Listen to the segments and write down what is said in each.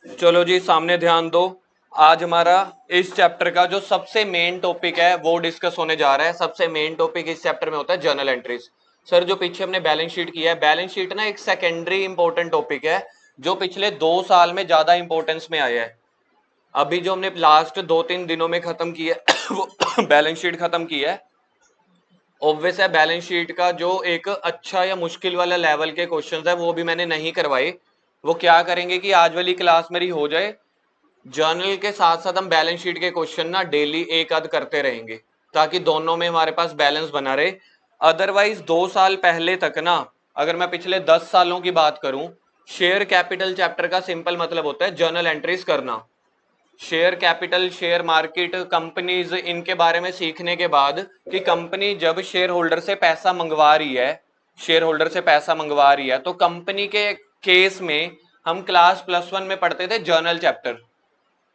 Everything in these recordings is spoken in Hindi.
चलो जी, सामने ध्यान दो। आज हमारा इस चैप्टर का जो सबसे मेन टॉपिक है वो डिस्कस होने जा रहा है। सबसे मेन टॉपिक इस चैप्टर में होता है जर्नल एंट्रीज। सर, जो पीछे हमने बैलेंस शीट किया है, बैलेंस शीट ना एक सेकेंडरी इंपॉर्टेंट टॉपिक है जो पिछले 2 साल में ज्यादा इंपॉर्टेंस में आया है। अभी जो हमने लास्ट 2-3 दिनों में खत्म किया है वो बैलेंस शीट खत्म की है। ऑब्वियस है, बैलेंस शीट का जो एक अच्छा या मुश्किल वाला लेवल के क्वेश्चंस है वो भी मैंने नहीं करवाए। वो क्या करेंगे कि आज वाली क्लास मेरी हो जाए, जर्नल के साथ साथ हम बैलेंस शीट के क्वेश्चन ना डेली एक आध करते रहेंगे ताकि दोनों में हमारे पास बैलेंस बना रहे। अदरवाइज 2 साल पहले तक ना, अगर मैं पिछले 10 सालों की बात करूं, शेयर कैपिटल चैप्टर का सिंपल मतलब होता है जर्नल एंट्रीज करना। Share capital, share market, companies, इनके बारे में सीखने के बाद कि कंपनी जब शेयर होल्डर से पैसा मंगवा रही है, शेयर होल्डर से पैसा मंगवा रही है, तो कंपनी के केस में हम क्लास +1 में पढ़ते थे जर्नल चैप्टर।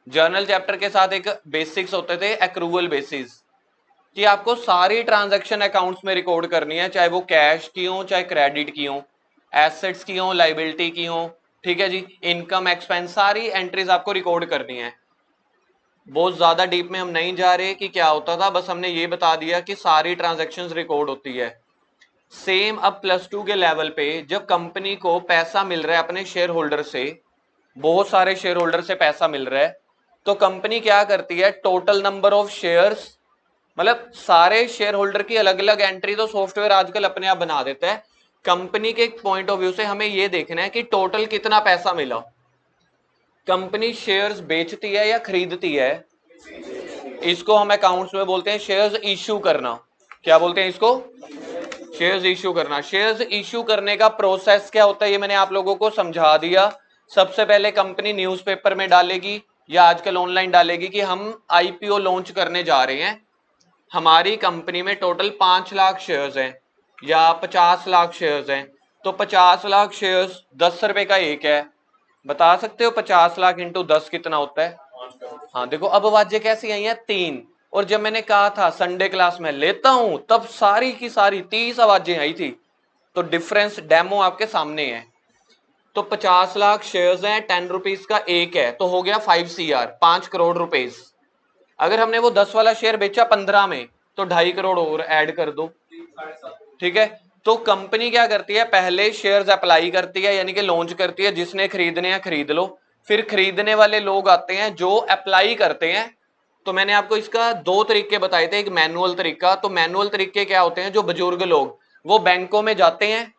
जर्नल चैप्टर के साथ एक बेसिक्स होते थे एक्रूवल बेसिस, कि आपको सारी ट्रांजैक्शन अकाउंट्स में रिकॉर्ड करनी है, चाहे वो कैश की हो चाहे क्रेडिट की हो, एसेट्स की हो लाइबिलिटी की हो। ठीक है जी, इनकम एक्सपेंस सारी एंट्रीज आपको रिकॉर्ड करनी है। बहुत ज्यादा डीप में हम नहीं जा रहे कि क्या होता था, बस हमने ये बता दिया कि सारी ट्रांजैक्शंस रिकॉर्ड होती है। सेम अब +2 के लेवल पे जब कंपनी को पैसा मिल रहा है अपने शेयर होल्डर से, बहुत सारे शेयर होल्डर से पैसा मिल रहा है, तो कंपनी क्या करती है, टोटल नंबर ऑफ शेयर्स, मतलब सारे शेयर होल्डर की अलग अलग एंट्री तो सॉफ्टवेयर आजकल अपने आप बना देता है। कंपनी के पॉइंट ऑफ व्यू से हमें यह देखना है कि टोटल कितना पैसा मिला। कंपनी शेयर्स बेचती है या खरीदती है, इसको हम अकाउंट्स में बोलते हैं शेयर्स इश्यू करना। क्या बोलते हैं इसको? शेयर्स इश्यू करना। शेयर्स इश्यू करने का प्रोसेस क्या होता है ये मैंने आप लोगों को समझा दिया। सबसे पहले कंपनी न्यूज़पेपर में डालेगी या आजकल ऑनलाइन डालेगी कि हम आईपीओ लॉन्च करने जा रहे हैं, हमारी कंपनी में टोटल 5 लाख शेयर्स हैं या 50 लाख शेयर्स हैं, तो 50 लाख शेयर्स 10 रुपए का एक है। बता सकते हो 50 लाख इंटू 10 कितना होता है? हाँ देखो, अब आवाजें कैसी आई हैं? 3। और जब मैंने कहा था संडे क्लास में लेता हूं, तब सारी की सारी 30 आवाजें आई थी। तो डिफरेंस डेमो आपके सामने है। तो 50 लाख शेयर्स हैं, 10 रुपीज का एक है, तो हो गया 5 CR, 5 करोड़ रुपीज। अगर हमने वो 10 वाला शेयर बेचा 15 में, तो 2.5 करोड़ और ऐड कर दो। ठीक है, तो कंपनी क्या करती है, पहले शेयर्स अप्लाई करती है, यानी कि लॉन्च करती है, जिसने खरीदने हैं खरीद लो। फिर खरीदने वाले लोग आते हैं जो अप्लाई करते हैं। तो मैंने आपको इसका 2 तरीके बताए थे, एक मैनुअल तरीका। तो मैनुअल तरीके क्या होते हैं, जो बुजुर्ग लोग वो बैंकों में जाते हैं,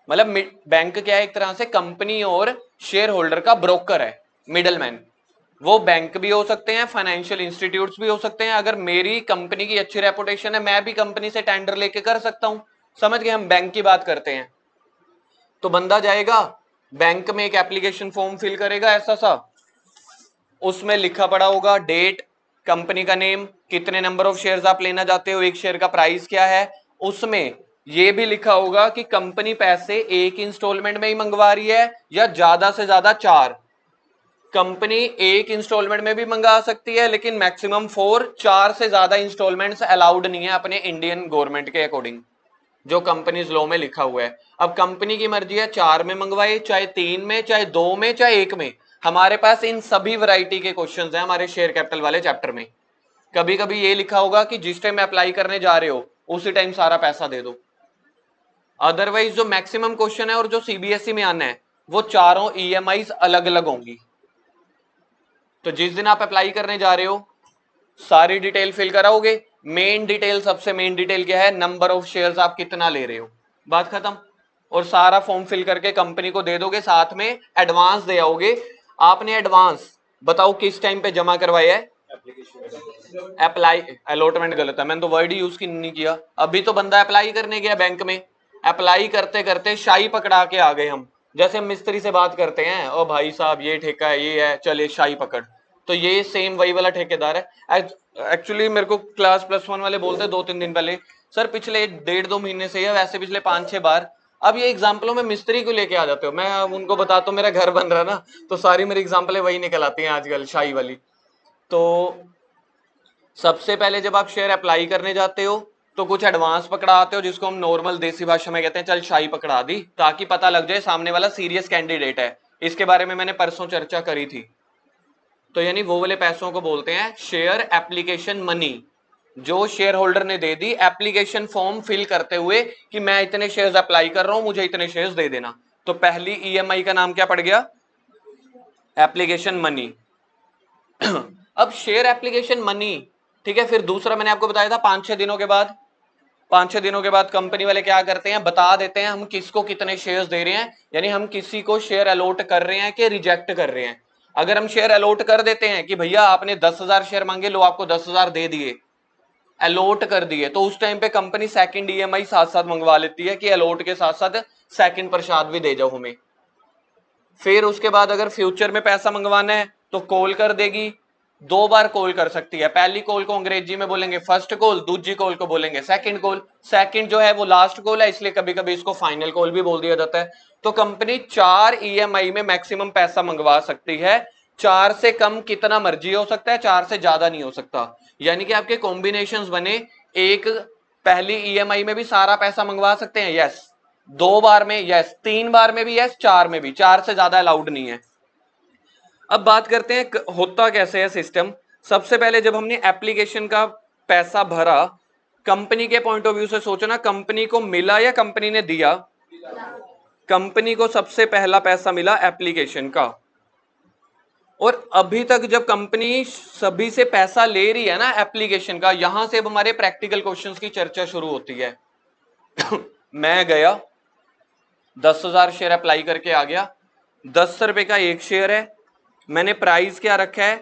मतलब बैंक क्या है, एक तरह से कंपनी और शेयर होल्डर का ब्रोकर है, मिडलमैन। वो बैंक भी हो सकते हैं, फाइनेंशियल इंस्टीट्यूट्स भी हो सकते हैं। अगर मेरी कंपनी की अच्छी रेपुटेशन है, मैं भी कंपनी से टेंडर लेके कर सकता हूं। समझ गए, हम बैंक की बात करते हैं। तो बंदा जाएगा बैंक में, एक एप्लीकेशन फॉर्म फिल करेगा ऐसा सा, उसमें लिखा पड़ा होगा डेट, कंपनी का नेम, कितने नंबर ऑफ शेयर्स आप लेना चाहते हो, एक शेयर का प्राइस क्या है। उसमें यह भी लिखा होगा कि कंपनी पैसे एक इंस्टॉलमेंट में ही मंगवा रही है या ज्यादा से ज्यादा 4। कंपनी एक इंस्टॉलमेंट में भी मंगा सकती है, लेकिन मैक्सिमम 4, 4 से ज्यादा इंस्टॉलमेंट्स अलाउड नहीं है अपने इंडियन गवर्नमेंट के अकॉर्डिंग, जो कंपनीज लॉ में लिखा हुआ है। अब कंपनी की मर्जी है 4 में मंगवाए, चाहे 3 में, चाहे 2 में, चाहे 1 में। हमारे पास इन सभी वैरायटी के क्वेश्चंस हैं हमारे शेयर कैपिटल वाले चैप्टर में। कभी कभी ये लिखा होगा कि जिस टाइम अप्लाई करने जा रहे हो उसी टाइम सारा पैसा दे दो। अदरवाइज जो मैक्सिमम क्वेश्चन है और जो सीबीएसई में आना है, वो चारों ईएमआई अलग अलग होंगी। तो जिस दिन आप अप्लाई करने जा रहे हो सारी डिटेल फिल कराओगे। मेन डिटेल, सबसे मेन डिटेल क्या है, नंबर ऑफ शेयर्स आप कितना ले रहे हो, बात खत्म। और सारा फॉर्म फिल करके कंपनी को दे दोगे, साथ में एडवांस दे आओगे। आपने एडवांस बताओ किस टाइम पे जमा करवाया है? अप्लाई, अलॉटमेंट गलत है, मैंने तो वर्ड ही यूज की नहीं किया। अभी तो बंदा अप्लाई करने गया बैंक में, अप्लाई करते करते शाही पकड़ा के आ गए हम। जैसे हम मिस्त्री से बात करते हैं, ओ भाई साहब ये ठेका है, ये है, चले शाही पकड़। तो ये सेम वही वाला ठेकेदार है। एक्चुअली मेरे को क्लास +1 वाले बोलते 2-3 दिन पहले, सर पिछले 1.5-2 महीने से, या वैसे पिछले 5-6 बार, अब ये एग्जाम्पलों में मिस्त्री को लेके आ जाते हो। मैं उनको बताता हूँ मेरा घर बन रहा ना, तो सारी मेरी एग्जाम्पलें वही निकल आती हैं आजकल, शाही वाली। तो सबसे पहले जब आप शेयर अप्लाई करने जाते हो तो कुछ एडवांस पकड़ा आते हो, जिसको हम नॉर्मल देसी भाषा में कहते हैं चल शाही पकड़ा दी, ताकि पता लग जाए सामने वाला सीरियस कैंडिडेट है। इसके बारे में मैंने परसों चर्चा करी थी। तो यानी वो वाले पैसों को बोलते हैं शेयर एप्लीकेशन मनी, जो शेयर होल्डर ने दे दी एप्लीकेशन फॉर्म फिल करते हुए कि मैं इतने शेयर्स अप्लाई कर रहा हूं, मुझे इतने शेयर्स दे देना। तो पहली ईएमआई का नाम क्या पड़ गया? Application money. अब शेयर एप्लीकेशन मनी, ठीक है। फिर दूसरा मैंने आपको बताया था 5-6 दिनों के बाद, 5-6 दिनों के बाद कंपनी वाले क्या करते हैं, बता देते हैं हम किसको कितने शेयर्स दे रहे हैं, यानी हम किसी को शेयर अलॉट कर रहे हैं कि रिजेक्ट कर रहे हैं। अगर हम शेयर अलॉट कर देते हैं कि भैया आपने 10,000 शेयर मांगे, लो आपको 10,000 दे दिए, अलॉट कर दिए, तो उस टाइम पे कंपनी सेकंड ईएमआई साथ साथ मंगवा लेती है कि अलॉट के साथ साथ सेकंड प्रसाद भी दे जाओ हमें। फिर उसके बाद अगर फ्यूचर में पैसा मंगवाना है तो कॉल कर देगी, 2 बार कॉल कर सकती है। पहली कॉल को अंग्रेजी में बोलेंगे फर्स्ट कॉल, दूसरी कॉल को बोलेंगे सेकंड कॉल। सेकंड जो है वो लास्ट कॉल है, इसलिए कभी कभी इसको फाइनल कॉल भी बोल दिया जाता है। तो कंपनी 4 ईएमआई में मैक्सिमम पैसा मंगवा सकती है। 4 से कम कितना मर्जी हो सकता है, 4 से ज्यादा नहीं हो सकता। यानी कि आपके कॉम्बिनेशंस बने, एक पहली ईएमआई में भी सारा पैसा मंगवा सकते हैं, यस। 2 बार में यस, 3 बार में भी यस, 4 में भी, 4 से ज्यादा अलाउड नहीं है। अब बात करते हैं होता कैसे है सिस्टम। सबसे पहले जब हमने एप्लीकेशन का पैसा भरा, कंपनी के पॉइंट ऑफ व्यू से सोचना, कंपनी को मिला या कंपनी ने दिया? कंपनी को सबसे पहला पैसा मिला एप्लीकेशन का। और अभी तक जब कंपनी सभी से पैसा ले रही है ना एप्लीकेशन का, यहां से अब हमारे प्रैक्टिकल क्वेश्चंस की चर्चा शुरू होती है। मैं गया 10,000 शेयर अप्लाई करके आ गया, 10 रुपए का एक शेयर है। मैंने प्राइस क्या रखा है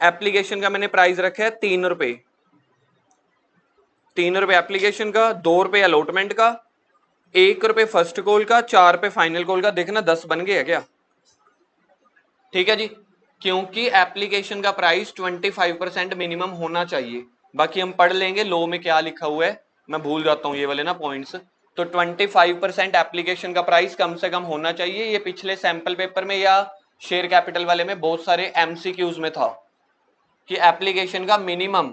एप्लीकेशन का? मैंने प्राइस रखा है 3 रुपए। 3 रुपए एप्लीकेशन का, 2 रुपए अलॉटमेंट का, 1 रुपए फर्स्ट कॉल का, 4 रुपए फाइनल कॉल का। देखना 10 बन गया क्या? ठीक है जी, क्योंकि एप्लीकेशन का प्राइस 25% मिनिमम होना चाहिए। बाकी हम पढ़ लेंगे लॉ में क्या लिखा हुआ है, मैं भूल जाता हूं ये वाले ना पॉइंट्स। तो 25% एप्लीकेशन का प्राइस कम से कम होना चाहिए। ये पिछले सैंपल पेपर में या शेयर कैपिटल वाले में बहुत सारे एमसीक्यूज में था कि एप्लीकेशन का मिनिमम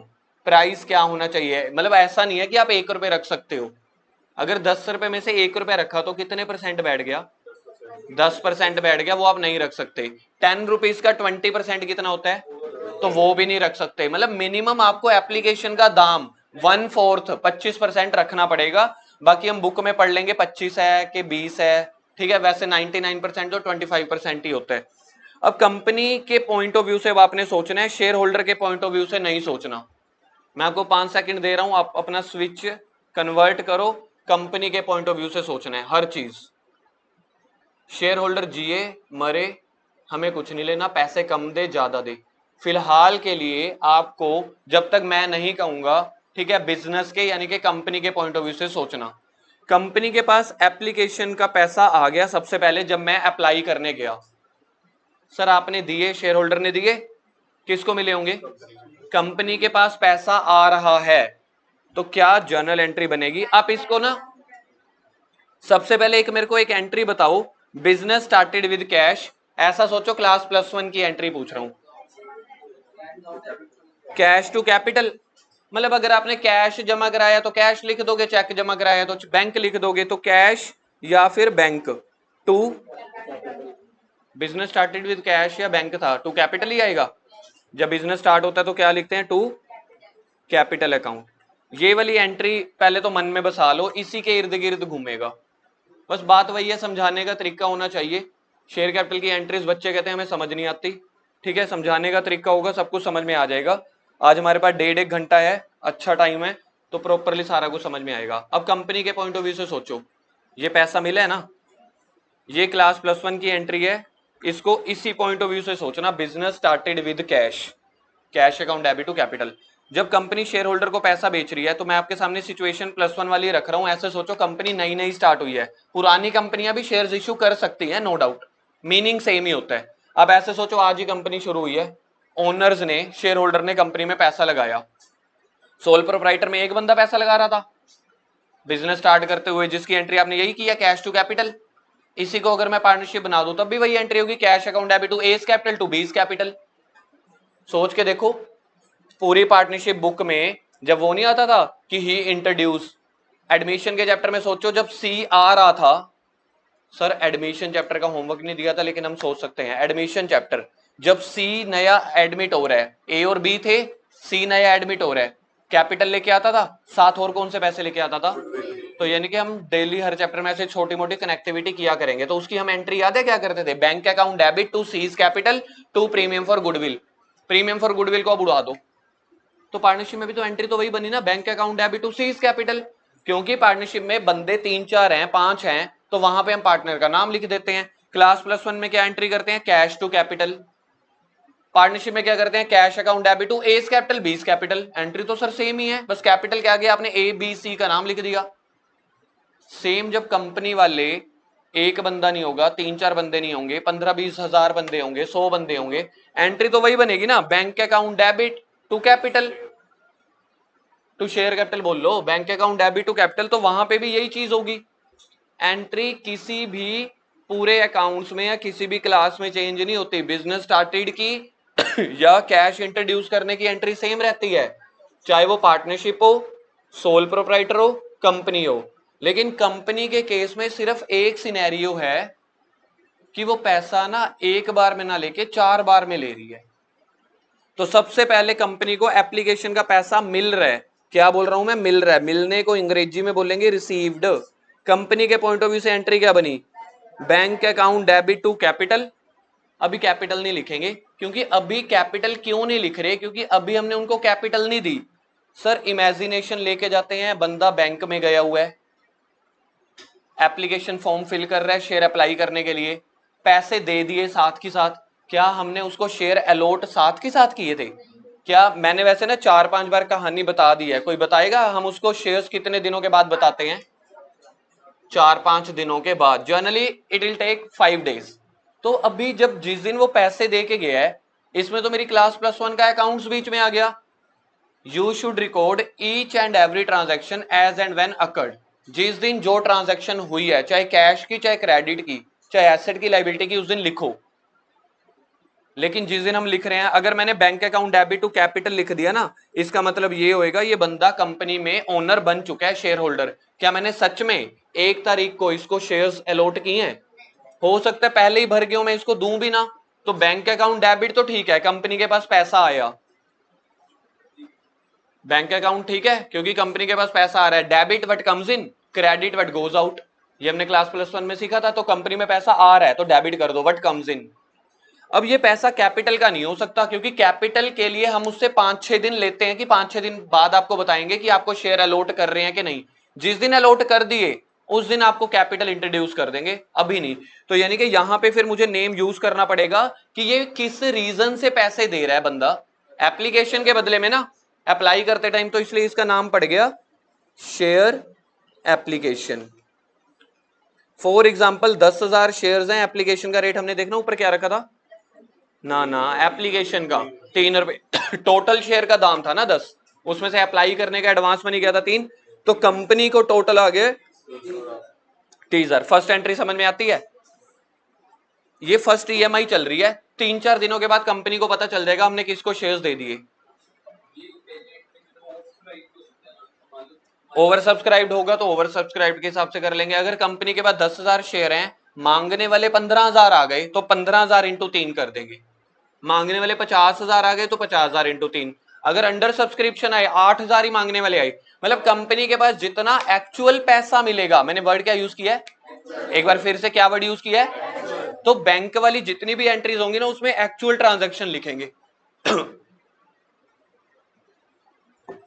प्राइस क्या होना चाहिए। मतलब ऐसा नहीं है कि आप 1 रुपए रख सकते हो। अगर 10 रुपए में से 1 रुपए रखा तो कितने परसेंट बैठ गया? 10% बैठ गया, वो आप नहीं रख सकते। 10 रुपीज का 20% कितना होता है? तो वो भी नहीं रख सकते। मतलब मिनिमम आपको एप्लीकेशन का दाम 1/4 25% रखना पड़ेगा। बाकी हम बुक में पढ़ लेंगे 25 है कि 20 है, ठीक है। वैसे 99% तो 25% ही होता है। अब कंपनी के पॉइंट ऑफ व्यू से आपने सोचना है, शेयर होल्डर के पॉइंट ऑफ व्यू से नहीं सोचना। मैं आपको 5 सेकंड दे रहा हूं, आप अपना स्विच कन्वर्ट करो, कंपनी के पॉइंट ऑफ व्यू से सोचना है हर चीज। शेयर होल्डर जिए मरे हमें कुछ नहीं लेना, पैसे कम दे ज्यादा दे। फिलहाल के लिए आपको जब तक मैं नहीं कहूंगा, ठीक है, बिजनेस के यानी कि कंपनी के पॉइंट ऑफ व्यू से सोचना। कंपनी के पास एप्लीकेशन का पैसा आ गया सबसे पहले जब मैं अप्लाई करने गया। सर आपने दिए, शेयर होल्डर ने दिए, किसको मिले होंगे? कंपनी के पास पैसा आ रहा है, तो क्या जर्नल एंट्री बनेगी? आप इसको ना सबसे पहले एक मेरे को एक एंट्री बताओ, बिजनेस स्टार्टेड विद कैश। ऐसा सोचो क्लास +1 की एंट्री पूछ रहा हूं। कैश टू कैपिटल, मतलब अगर आपने कैश जमा कराया तो कैश लिख दोगे, चेक जमा कराया तो बैंक लिख दोगे। तो कैश या फिर bank to, business started with cash या बैंक था, टू कैपिटल ही आएगा। जब बिजनेस स्टार्ट होता है तो क्या लिखते हैं? To capital account. ये वाली एंट्री पहले तो मन में बसा लो, इसी के इर्द गिर्द घूमेगा। बस बात वही है, समझाने का तरीका होना चाहिए। शेयर कैपिटल की एंट्रीज बच्चे कहते हैं हमें समझ नहीं आती, ठीक है, समझाने का तरीका होगा, सब कुछ समझ में आ जाएगा। आज हमारे पास 1.5 घंटा है, अच्छा टाइम है, तो प्रॉपरली सारा कुछ समझ में आएगा। अब कंपनी के पॉइंट ऑफ व्यू से सोचो, ये पैसा मिला है ना, ये क्लास +1 की एंट्री है, इसको इसी पॉइंट ऑफ व्यू से सोचना, business started with cash, cash account debit to capital. जब कंपनी शेयर होल्डर को पैसा बेच रही है तो मैं आपके सामने सिचुएशन +1 वाली रख रहा हूं। ऐसे सोचो कंपनी नई नई स्टार्ट हुई है, पुरानी कंपनियां भी शेयर्स इश्यू कर सकती हैं, नो डाउट, मीनिंग सेम ही होता है। अब ऐसे सोचो आज ही कंपनी शुरू हुई है, ओनर्स ने, शेयर होल्डर ने कंपनी में पैसा लगाया, सोल प्रोप्राइटर में एक बंदा पैसा लगा रहा था बिजनेस स्टार्ट करते हुए, जिसकी एंट्री आपने यही किया, कैश टू कैपिटल। इसी को अगर मैं पार्टनरशिप बना दूं तब भी वही एंट्री होगी, cash account debit to ES capital to बीस कैपिटल। सोच के देखो, पूरी पार्टनरशिप बुक में जब वो नहीं आता था कि ही इंट्रोड्यूस, एडमिशन के चैप्टर में सोचो जब सी आ रहा था, सर एडमिशन चैप्टर का होमवर्क नहीं दिया था लेकिन हम सोच सकते हैं, एडमिशन चैप्टर जब सी नया एडमिट हो रहा है, ए और बी थे, सी नया एडमिट हो रहा है, कैपिटल लेके आता था, साथ और कौन से पैसे लेके आता था? तो यानी कि हम डेली हर चैप्टर में ऐसे छोटी मोटी कनेक्टिविटी किया करेंगे। तो उसकी हम एंट्री याद है क्या करते थे? बैंक अकाउंट डेबिट टू सीज capital to premium for goodwill. Premium for goodwill को अब उड़ा दो। तो पार्टनरशिप में भी तो एंट्री तो वही बनी ना, बैंक अकाउंट डेबिट टू सीज कैपिटल। क्योंकि पार्टनरशिप में बंदे 3 4 हैं, 5 हैं, तो वहां पे हम पार्टनर का नाम लिख देते हैं। क्लास +1 में क्या एंट्री करते हैं? Cash to capital. पार्टनरशिप में क्या करते हैं? Cash account debit to ES capital बीस कैपिटल। एंट्री तो सर सेम ही है, बस कैपिटल के आगे आपने ए बी सी का नाम लिख दिया। सेम जब कंपनी वाले, एक बंदा नहीं होगा, 3 4 बंदे नहीं होंगे, 15 20 हजार बंदे होंगे, 100 बंदे होंगे, एंट्री तो वही बनेगी ना, bank account debit to capital to share capital बोल लो, bank account debit to capital, तो वहां पे भी यही चीज होगी। एंट्री किसी भी पूरे अकाउंट्स में या किसी भी क्लास में चेंज नहीं होती। बिजनेस स्टार्टेड की या कैश इंट्रोड्यूस करने की एंट्री सेम रहती है, चाहे वो पार्टनरशिप हो, सोल प्रोप्राइटर हो, कंपनी हो। लेकिन कंपनी के केस में सिर्फ एक सिनेरियो है कि वो पैसा ना एक बार में ना लेके 4 बार में ले रही है। तो सबसे पहले कंपनी को एप्लीकेशन का पैसा मिल रहा है। क्या बोल रहा हूं मैं? मिल रहा है। मिलने को अंग्रेजी में बोलेंगे रिसीव्ड। कंपनी के पॉइंट ऑफ व्यू से एंट्री क्या बनी? Bank account debit to capital. अभी कैपिटल नहीं लिखेंगे, क्योंकि अभी कैपिटल क्यों नहीं लिख रहे? क्योंकि अभी हमने उनको कैपिटल नहीं दी। सर इमेजिनेशन लेके जाते हैं, बंदा बैंक में गया हुआ है, एप्लीकेशन फॉर्म फिल कर रहा है शेयर अप्लाई करने के लिए, पैसे दे दिए साथ की साथ। क्या हमने उसको शेयर अलॉट साथ के साथ किए थे? क्या मैंने वैसे ना 4 5 बार कहानी बता दी है, कोई बताएगा हम उसको शेयर्स कितने दिनों के बाद बताते हैं? 4 5 दिनों के बाद। Generally it will take 5 days। तो अभी जब जिस दिन वो पैसे दे के गया है, इसमें तो मेरी क्लास +1 का अकाउंट्स बीच में आ गया। You should record each and every transaction as and when occurred. जिस दिन जो ट्रांजैक्शन हुई है, चाहे कैश की, चाहे क्रेडिट की, चाहे एसेट की, लायबिलिटी की, उस दिन लिखो। लेकिन जिस दिन हम लिख रहे हैं, अगर मैंने bank account debit to capital लिख दिया ना, इसका मतलब ये होएगा ये बंदा कंपनी में ओनर बन चुका है, शेयर होल्डर। क्या मैंने सच में 1 तारीख को इसको शेयर्स अलॉट किए हैं? हो सकता है पहले ही भर गया हूं, मैं इसको दूं भी ना। तो बैंक अकाउंट डेबिट तो ठीक है, कंपनी के पास पैसा आया, बैंक अकाउंट ठीक है क्योंकि कंपनी के पास पैसा आ रहा है। Debit what comes in, credit what goes out. ये हमने क्लास +1 में सीखा था। तो कंपनी में पैसा आ रहा है तो डेबिट कर दो, व्हाट कम्स इन। अब ये पैसा कैपिटल का नहीं हो सकता, क्योंकि कैपिटल के लिए हम उससे 5 6 दिन लेते हैं कि 5 6 दिन बाद आपको बताएंगे कि आपको शेयर अलॉट कर रहे हैं कि नहीं। जिस दिन अलॉट कर दिए उस दिन आपको कैपिटल इंट्रोड्यूस कर देंगे, अभी नहीं। तो यानी कि यहां पे फिर मुझे नेम यूज करना पड़ेगा कि ये किस रीजन से पैसे दे रहा है बंदा, एप्लीकेशन के बदले में ना, अप्लाई करते टाइम, तो इसलिए इसका नाम पड़ गया share application. For example 10,000 shares हैं, एप्लीकेशन का रेट हमने देखना ऊपर क्या रखा था ना, एप्लीकेशन का 3 रुपए टोटल शेयर का दाम था ना 10, उसमें से अप्लाई करने का एडवांस मनी क्या था 3, तो कंपनी को टोटल आ गए 30,000। फर्स्ट एंट्री समझ में आती है? ये फर्स्ट ईएमआई चल रही है, 3 4 दिनों के बाद कंपनी को पता चल जाएगा हमने किसको शेयर्स दे दिए। ओवर सब्सक्राइब्ड होगा तो ओवर सब्सक्राइब्ड के हिसाब से कर लेंगे। अगर कंपनी के पास 10,000 शेयर हैं, मांगने वाले 15,000 आ गए तो 15,000 इंटू 3 कर देंगे। मांगने वाले 50,000 आ गए तो 50,000 इंटू 3। अगर अंडर सब्सक्रिप्शन आए, 8,000 ही मांगने वाले आए, मतलब कंपनी के पास जितना एक्चुअल पैसा मिलेगा, मैंने वर्ड क्या यूज किया है, एक बार फिर से क्या वर्ड यूज किया है, तो बैंक वाली जितनी भी एंट्रीज होंगी ना उसमें एक्चुअल ट्रांजैक्शन लिखेंगे।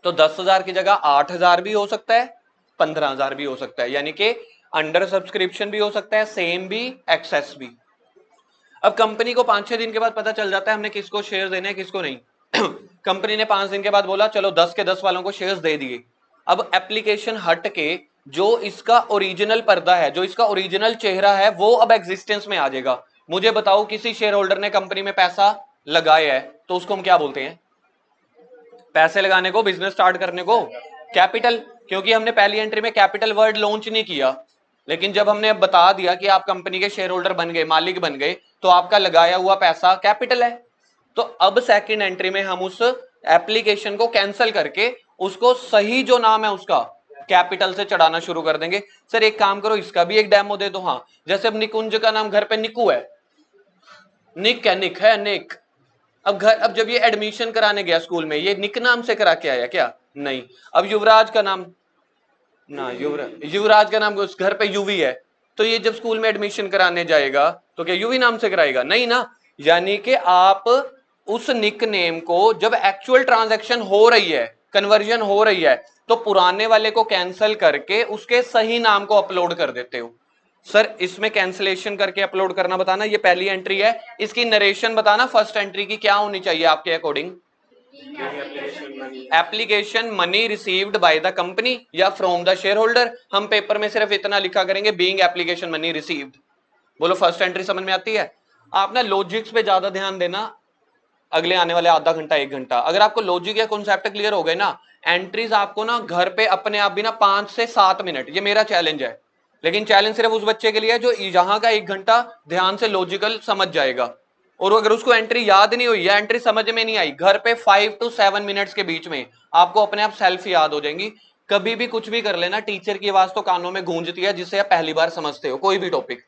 तो 10,000 की जगह 8,000 भी हो सकता है, 15,000 भी हो सकता है, यानी कि अंडर सब्सक्रिप्शन भी हो सकता है, सेम भी, एक्सेस भी। अब कंपनी को 5 6 दिन के बाद पता चल जाता है हमने किसको शेयर देने हैं किसको नहीं। कंपनी ने 5 दिन के बाद बोला चलो 10 के 10 वालों को शेयर्स दे दिए। अब एप्लीकेशन हट के जो इसका ओरिजिनल पर्दा है, जो इसका ओरिजिनल चेहरा है, वो अब एग्जिस्टेंस में आ जाएगा। मुझे बताओ किसी शेयर होल्डर ने कंपनी में पैसा लगाया है तो उसको हम क्या बोलते हैं? पैसे लगाने को, बिजनेस स्टार्ट करने को कैपिटल, क्योंकि हमने पहली एंट्री में कैपिटल वर्ड लॉन्च नहीं किया। लेकिन जब हमने अब बता दिया कि आप कंपनी के शेयर होल्डर बन गए, मालिक बन गए, तो आपका लगाया हुआ पैसा कैपिटल है। तो अब सेकंड एंट्री में हम उस एप्लीकेशन को कैंसिल करके उसको सही जो नाम है उसका कैपिटल से चढ़ाना शुरू कर देंगे। सर एक काम करो, इसका भी एक डेमो दे दो। हाँ, जैसे अब निकुंज का नाम घर पे निकू है, निक है, निक है, निक। अब जब ये एडमिशन कराने गया स्कूल में, ये निक नाम से करा के आया क्या? नहीं। अब युवराज का नाम ना, युवराज का नाम उस घर पे युवी है, तो ये जब स्कूल में एडमिशन कराने जाएगा तो क्या युवी नाम से कराएगा? नहीं ना। यानी कि आप उस निक नेम को जब एक्चुअल ट्रांजैक्शन हो रही है, कन्वर्जन हो रही है, तो पुराने वाले को कैंसिल करके उसके सही नाम को अपलोड कर देते हो। सर इसमें कैंसिलेशन करके अपलोड करना बताना, ये पहली एंट्री है। इसकी नरेशन बताना फर्स्ट एंट्री की क्या होनी चाहिए आपके according? Application money received by the company या फ्रॉम द शेयर होल्डर। हम पेपर में सिर्फ इतना लिखा करेंगे, बीइंग एप्लीकेशन मनी रिसीव्ड। बोलो फर्स्ट एंट्री समझ में आती है? आप ना लॉजिक्स पे ज्यादा ध्यान देना अगले आने वाले आधा घंटा 1 घंटा। अगर आपको लॉजिक या कॉन्सेप्ट क्लियर हो गए ना, एंट्रीज आपको ना घर पे अपने आप भी ना 5 से 7 मिनट, ये मेरा चैलेंज है, लेकिन चैलेंज सिर्फ उस बच्चे के लिए है जो यहाँ का 1 घंटा ध्यान से लॉजिकल समझ जाएगा। और अगर उसको एंट्री याद नहीं हुई या एंट्री समझ में नहीं आई, घर पे 5 to 7 मिनट्स के बीच में आपको अपने आप सेल्फ याद हो जाएंगी। कभी भी कुछ भी कर लेना, टीचर की आवाज तो कानों में गूंजती है जिससे आप पहली बार समझते हो कोई भी टॉपिक।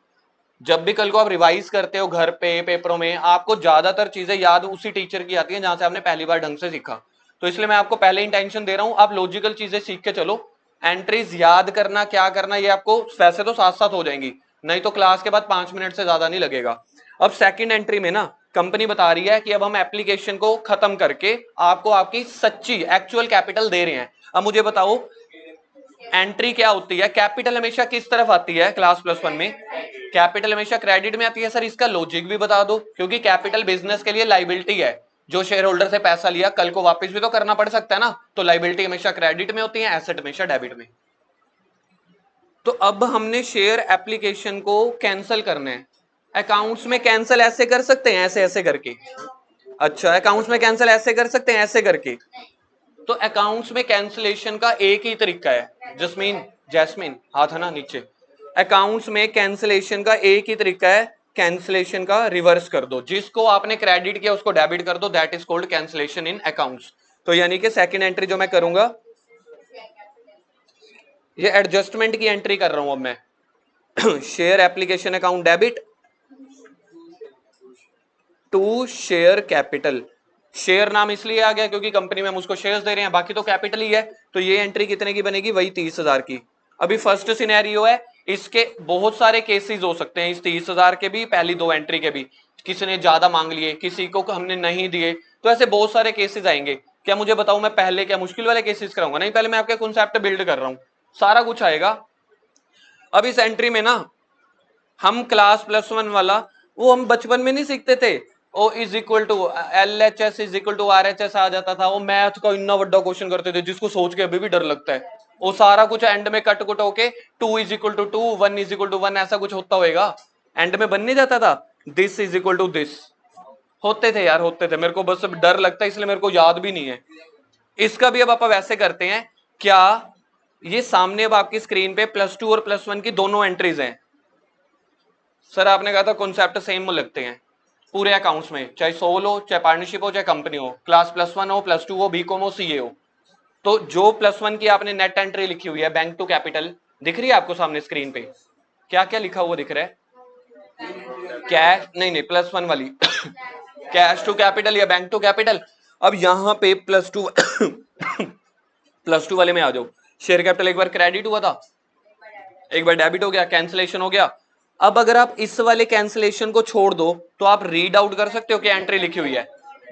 जब भी कल को आप रिवाइज करते हो घर पे पेपरों में, आपको ज्यादातर चीजें याद उसी टीचर की आती है जहां से आपने पहली बार ढंग से सीखा। तो इसलिए मैं आपको पहले इंटेंशन दे रहा हूं, आप लॉजिकल चीजें सीख के चलो। एंट्रीज याद करना क्या करना ये आपको वैसे तो साथ साथ हो जाएंगी, नहीं तो क्लास के बाद 5 मिनट से ज्यादा नहीं लगेगा। अब सेकंड एंट्री में ना कंपनी बता रही है कि अब हम एप्लीकेशन को खत्म करके आपको आपकी सच्ची एक्चुअल कैपिटल दे रहे हैं। अब मुझे बताओ एंट्री क्या होती है? कैपिटल हमेशा किस तरफ आती है क्लास +1 में? कैपिटल हमेशा क्रेडिट में आती है। सर इसका लॉजिक भी बता दो, क्योंकि कैपिटल बिजनेस के लिए लाइबिलिटी है, जो शेयर होल्डर से पैसा लिया कल को वापस भी तो करना पड़ सकता है ना, तो लाइबिलिटी हमेशा क्रेडिट में होती है, एसेट हमेशा डेबिट में। तो अब हमने शेयर एप्लीकेशन को कैंसिल करना है। अकाउंट्स में कैंसिल ऐसे कर सकते हैं, ऐसे ऐसे करके। अच्छा, अकाउंट्स में कैंसिल ऐसे कर सकते हैं, ऐसे करके। तो अकाउंट्स में कैंसिलेशन का एक ही तरीका है। जैस्मिन हाथ है ना नीचे। अकाउंट्स में कैंसिलेशन का एक ही तरीका है, कैंसिलेशन का रिवर्स कर दो। जिसको आपने क्रेडिट किया उसको डेबिट कर दो, that is called cancellation in accounts. तो यानी कि सेकंड एंट्री जो मैं करूंगा, ये एडजस्टमेंट की एंट्री कर रहा हूं अब मैं। Share application account debit to share capital. Share नाम इसलिए आ गया क्योंकि कंपनी में हम उसको शेयर्स दे रहे हैं, बाकी तो कैपिटल ही है। तो ये एंट्री कितने की बनेगी? वही 30,000 की। अभी फर्स्ट सिनेरियो है, इसके बहुत सारे केसेस हो सकते हैं, इस 30,000 के भी, पहली 2 एंट्री के भी। किसी ने ज्यादा मांग लिए, किसी को हमने नहीं दिए, तो ऐसे बहुत सारे केसेस आएंगे। क्या मुझे बताओ मैं पहले क्या मुश्किल वाले केसेस कराऊंगा? नहीं, पहले मैं आपके कॉन्सेप्ट बिल्ड कर रहा हूं, सारा कुछ आएगा। अब इस एंट्री में ना हम क्लास +1 वाला वो हम बचपन में नहीं सीखते थे, O is equal to LHS is equal to RHS आ जाता था। वो मैथ का इतना बड़ा क्वेश्चन करते थे जिसको सोच के अभी भी डर लगता है। वो सारा कुछ एंड में कट कुट होके 2 is equal to 2, 1 is equal to 1 ऐसा कुछ होता होएगा, एंड में बन नहीं जाता था this is equal to this. होते थे यार, होते थे। मेरे को बस डर लगता है इसलिए मेरे को याद भी नहीं है। इसका भी अब आप वैसे करते हैं क्या? ये सामने अब आपकी स्क्रीन पे +2 और +1 की दोनों एंट्रीज हैं। सर आपने कहा था कॉन्सेप्ट सेम लगते हैं पूरे अकाउंट्स में, चाहे सोल हो, चाहे पार्टनरशिप हो, चाहे कंपनी हो, क्लास +1 हो, +2 हो, बीकॉम हो, सीए हो। तो जो +1 की आपने नेट एंट्री लिखी हुई है बैंक टू कैपिटल, दिख रही है आपको सामने स्क्रीन पे? क्या क्या लिखा हुआ दिख रहा है? कैश नहीं, +1 वाली कैश टू कैपिटल या बैंक टू कैपिटल। अब यहां पे +2 +2 वाले में आ जाओ। शेयर कैपिटल एक बार क्रेडिट हुआ था, एक बार डेबिट हो गया, कैंसिलेशन हो गया। अब अगर आप इस वाले कैंसिलेशन को छोड़ दो तो आप रीड आउट कर सकते हो कि एंट्री लिखी हुई है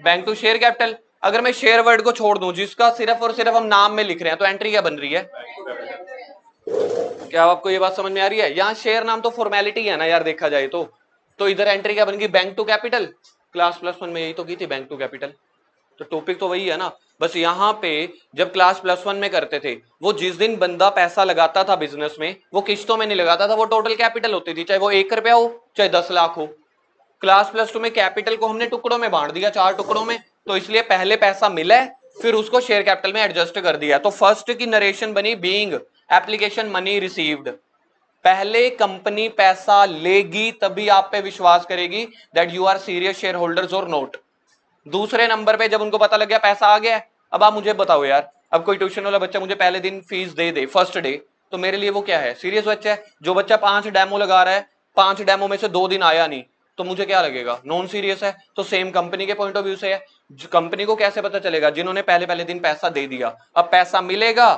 बैंक टू शेयर कैपिटल। अगर मैं शेयर वर्ड को छोड़ दूं जिसका सिर्फ और सिर्फ हम नाम में लिख रहे हैं, तो एंट्री क्या बन रही है? क्या आपको ये बात समझ में आ रही है? यहाँ शेयर नाम तो फॉर्मेलिटी है ना यार, देखा जाए तो इधर एंट्री क्या बन गई? Bank to capital. क्लास +1 में यही तो की थी, बैंक टू कैपिटल। तो टॉपिक तो वही है ना, बस यहाँ पे जब क्लास +1 में करते थे, वो जिस दिन बंदा पैसा लगाता था बिजनेस में, वो किश्तों में नहीं लगाता था, वो टोटल कैपिटल होती थी, चाहे वो 1 रुपया हो चाहे 10 लाख हो। क्लास +2 में कैपिटल को हमने टुकड़ों में बांट दिया, 4 टुकड़ों में, तो इसलिए पहले पैसा मिला है फिर उसको शेयर कैपिटल में एडजस्ट कर दिया। तो फर्स्ट की नरेशन बनी बीइंग एप्लीकेशन मनी रिसीव्ड। पहले कंपनी पैसा लेगी तभी आप पे विश्वास करेगी that you are serious share holders और नोट। दूसरे नंबर पे जब उनको पता लग गया पैसा आ गया, अब आप मुझे बताओ यार, अब कोई ट्यूशन वाला बच्चा मुझे पहले दिन फीस दे दे फर्स्ट डे, तो मेरे लिए वो क्या है? सीरियस बच्चा है। जो बच्चा 5 डेमो लगा रहा है, 5 डेमो में से 2 दिन आया नहीं, तो मुझे क्या लगेगा, नॉन सीरियस है। तो सेम कंपनी के पॉइंट ऑफ व्यू से है, कंपनी को कैसे पता चलेगा, जिन्होंने पहले पहले दिन पैसा दे दिया, अब पैसा मिलेगा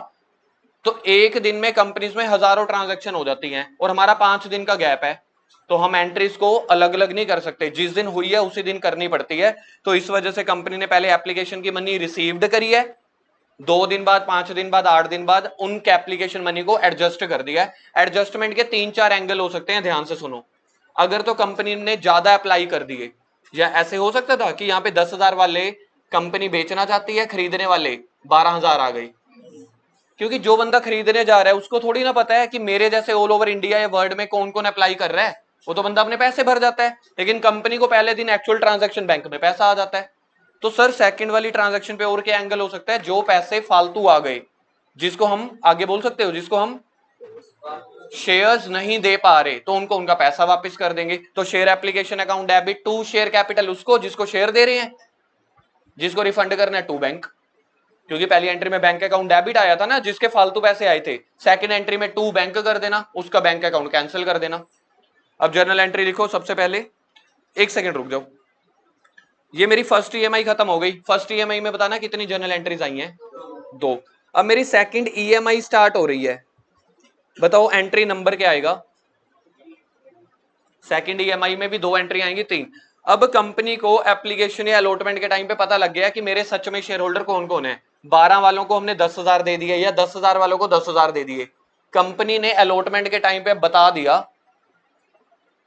तो एक दिन में कंपनीज में हजारों ट्रांजैक्शन हो जाती हैं और हमारा 5 दिन का गैप है, तो हम एंट्रीज को अलग अलग नहीं कर सकते, जिस दिन हुई है उसी दिन करनी पड़ती है। तो इस वजह से कंपनी ने पहले एप्लीकेशन की मनी रिसीव्ड करी है, 2 दिन बाद, 5 दिन बाद, 8 दिन बाद उनके एप्लीकेशन मनी को एडजस्ट कर दिया है। एडजस्टमेंट के 3-4 एंगल हो सकते हैं, ध्यान से सुनो। अगर तो कंपनी ने ज्यादा अप्लाई कर दिए, या ऐसे हो सकता था कि यहाँ पे 10,000 वाले कंपनी बेचना चाहती है, खरीदने वाले 12,000 आ गई, क्योंकि जो बंदा खरीदने जा रहा है उसको थोड़ी ना पता है कि मेरे जैसे ऑल ओवर इंडिया या वर्ल्ड में कौन कौन अप्लाई कर रहा है, वो तो बंदा अपने पैसे भर जाता है, लेकिन कंपनी को पहले दिन एक्चुअल ट्रांजैक्शन बैंक में पैसा आ जाता है। तो सर सेकंड वाली ट्रांजैक्शन पे और क्या एंगल हो सकता है, जो पैसे फालतू आ गए, जिसको हम आगे बोल सकते हो, जिसको हम शेयर्स नहीं दे पा रहे, तो उनको उनका पैसा वापस कर देंगे। तो share application account debit to share capital, उसको जिसको शेयर दे रहे हैं, जिसको रिफंड करना है टू बैंक, क्योंकि पहली एंट्री में बैंक अकाउंट डेबिट आया था ना, जिसके फालतू पैसे आए थे, सेकंड एंट्री में टू बैंक कर देना, उसका बैंक अकाउंट कैंसिल कर देना। अब जर्नल एंट्री लिखो सबसे पहले, एक सेकंड रुक जाओ, ये मेरी फर्स्ट ईएमआई खत्म हो गई। फर्स्ट ईएमआई में बताना कितनी जर्नल एंट्रीज आई हैं, 2। अब मेरी सेकंड ईएमआई स्टार्ट हो रही है, बताओ एंट्री नंबर क्या आएगा। सेकंड ईएमआई में भी 2 एंट्री आएंगी, 3। अब कंपनी को एप्लीकेशन या अलॉटमेंट के टाइम पे पता लग गया कि मेरे सच में शेयर होल्डर कौन कौन है, 12 वालों को हमने 10,000 दे दिए या 10,000 वालों को 10,000 दे दिए। कंपनी ने अलॉटमेंट के टाइम पे बता दिया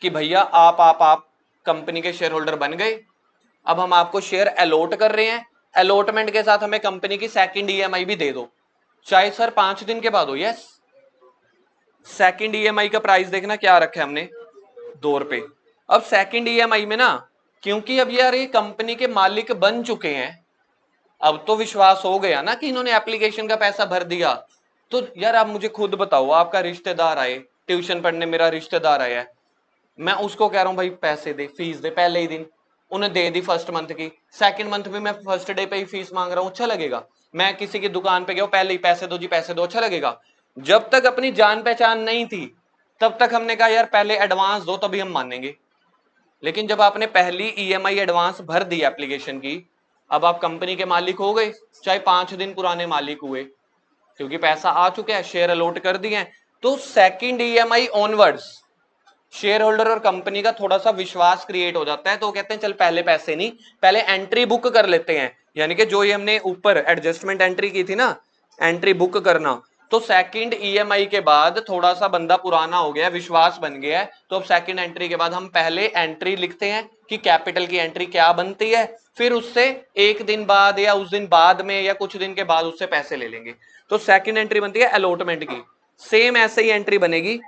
कि भैया आप कंपनी के शेयर होल्डर बन गए, अब हम आपको शेयर अलॉट कर रहे हैं, अलॉटमेंट के साथ हमें कंपनी की सेकंड ईएमआई भी दे दो, चाहे सर 5 दिन के बाद हो। यस, सेकंड ईएमआई का प्राइस देखना क्या रखा है हमने, 2 रुपए। अब सेकंड ईएमआई में ना, क्योंकि अब यार ये कंपनी के मालिक बन चुके हैं, अब तो विश्वास हो गया ना कि इन्होंने एप्लीकेशन का पैसा भर दिया, तो यार आप मुझे खुद बताओ, आपका रिश्तेदार आए ट्यूशन पढ़ने, मेरा रिश्तेदार आया है, मैं उसको कह रहा हूं भाई पैसे दे, फीस दे, पहले ही दिन उन्हें दे दी फर्स्ट मंथ की, सेकंड मंथ भी मैं फर्स्ट डे पे ही फीस मांग रहा हूं, अच्छा लगेगा। मैं किसी की दुकान पे गया, पहले ही पैसे दो जी पैसे दो, अच्छा लगेगा। जब तक अपनी जान पहचान नहीं थी तब तक हमने कहा यार पहले एडवांस दो तभी हम मानेंगे, लेकिन जब आपने पहली ईएमआई एडवांस भर दी एप्लीकेशन की, अब आप कंपनी के मालिक हो गए, चाहे 5 दिन पुराने मालिक हुए, क्योंकि पैसा आ चुका है, शेयर अलॉट कर दिए हैं। तो second EMI onwards share holder और कंपनी का थोड़ा सा विश्वास क्रिएट हो जाता है, तो कहते हैं चल पहले पैसे नहीं, पहले एंट्री बुक कर लेते हैं, यानी कि जो ये हमने ऊपर एडजस्टमेंट एंट्री की थी ना, एंट्री बुक करना, तो सेकंड ईएमआई के बाद थोड़ा सा बंदा पुराना हो गया, विश्वास बन गया है, तो अब सेकंड एंट्री के बाद हम पहले एंट्री लिखते हैं कि कैपिटल की एंट्री क्या बनती है, फिर उससे एक दिन बाद या उस दिन बाद में या कुछ दिन के बाद उससे पैसे ले लेंगे। तो सेकंड एंट्री बनती है अलॉटमेंट की, सेम ऐसे ही एंट्री बनेगी,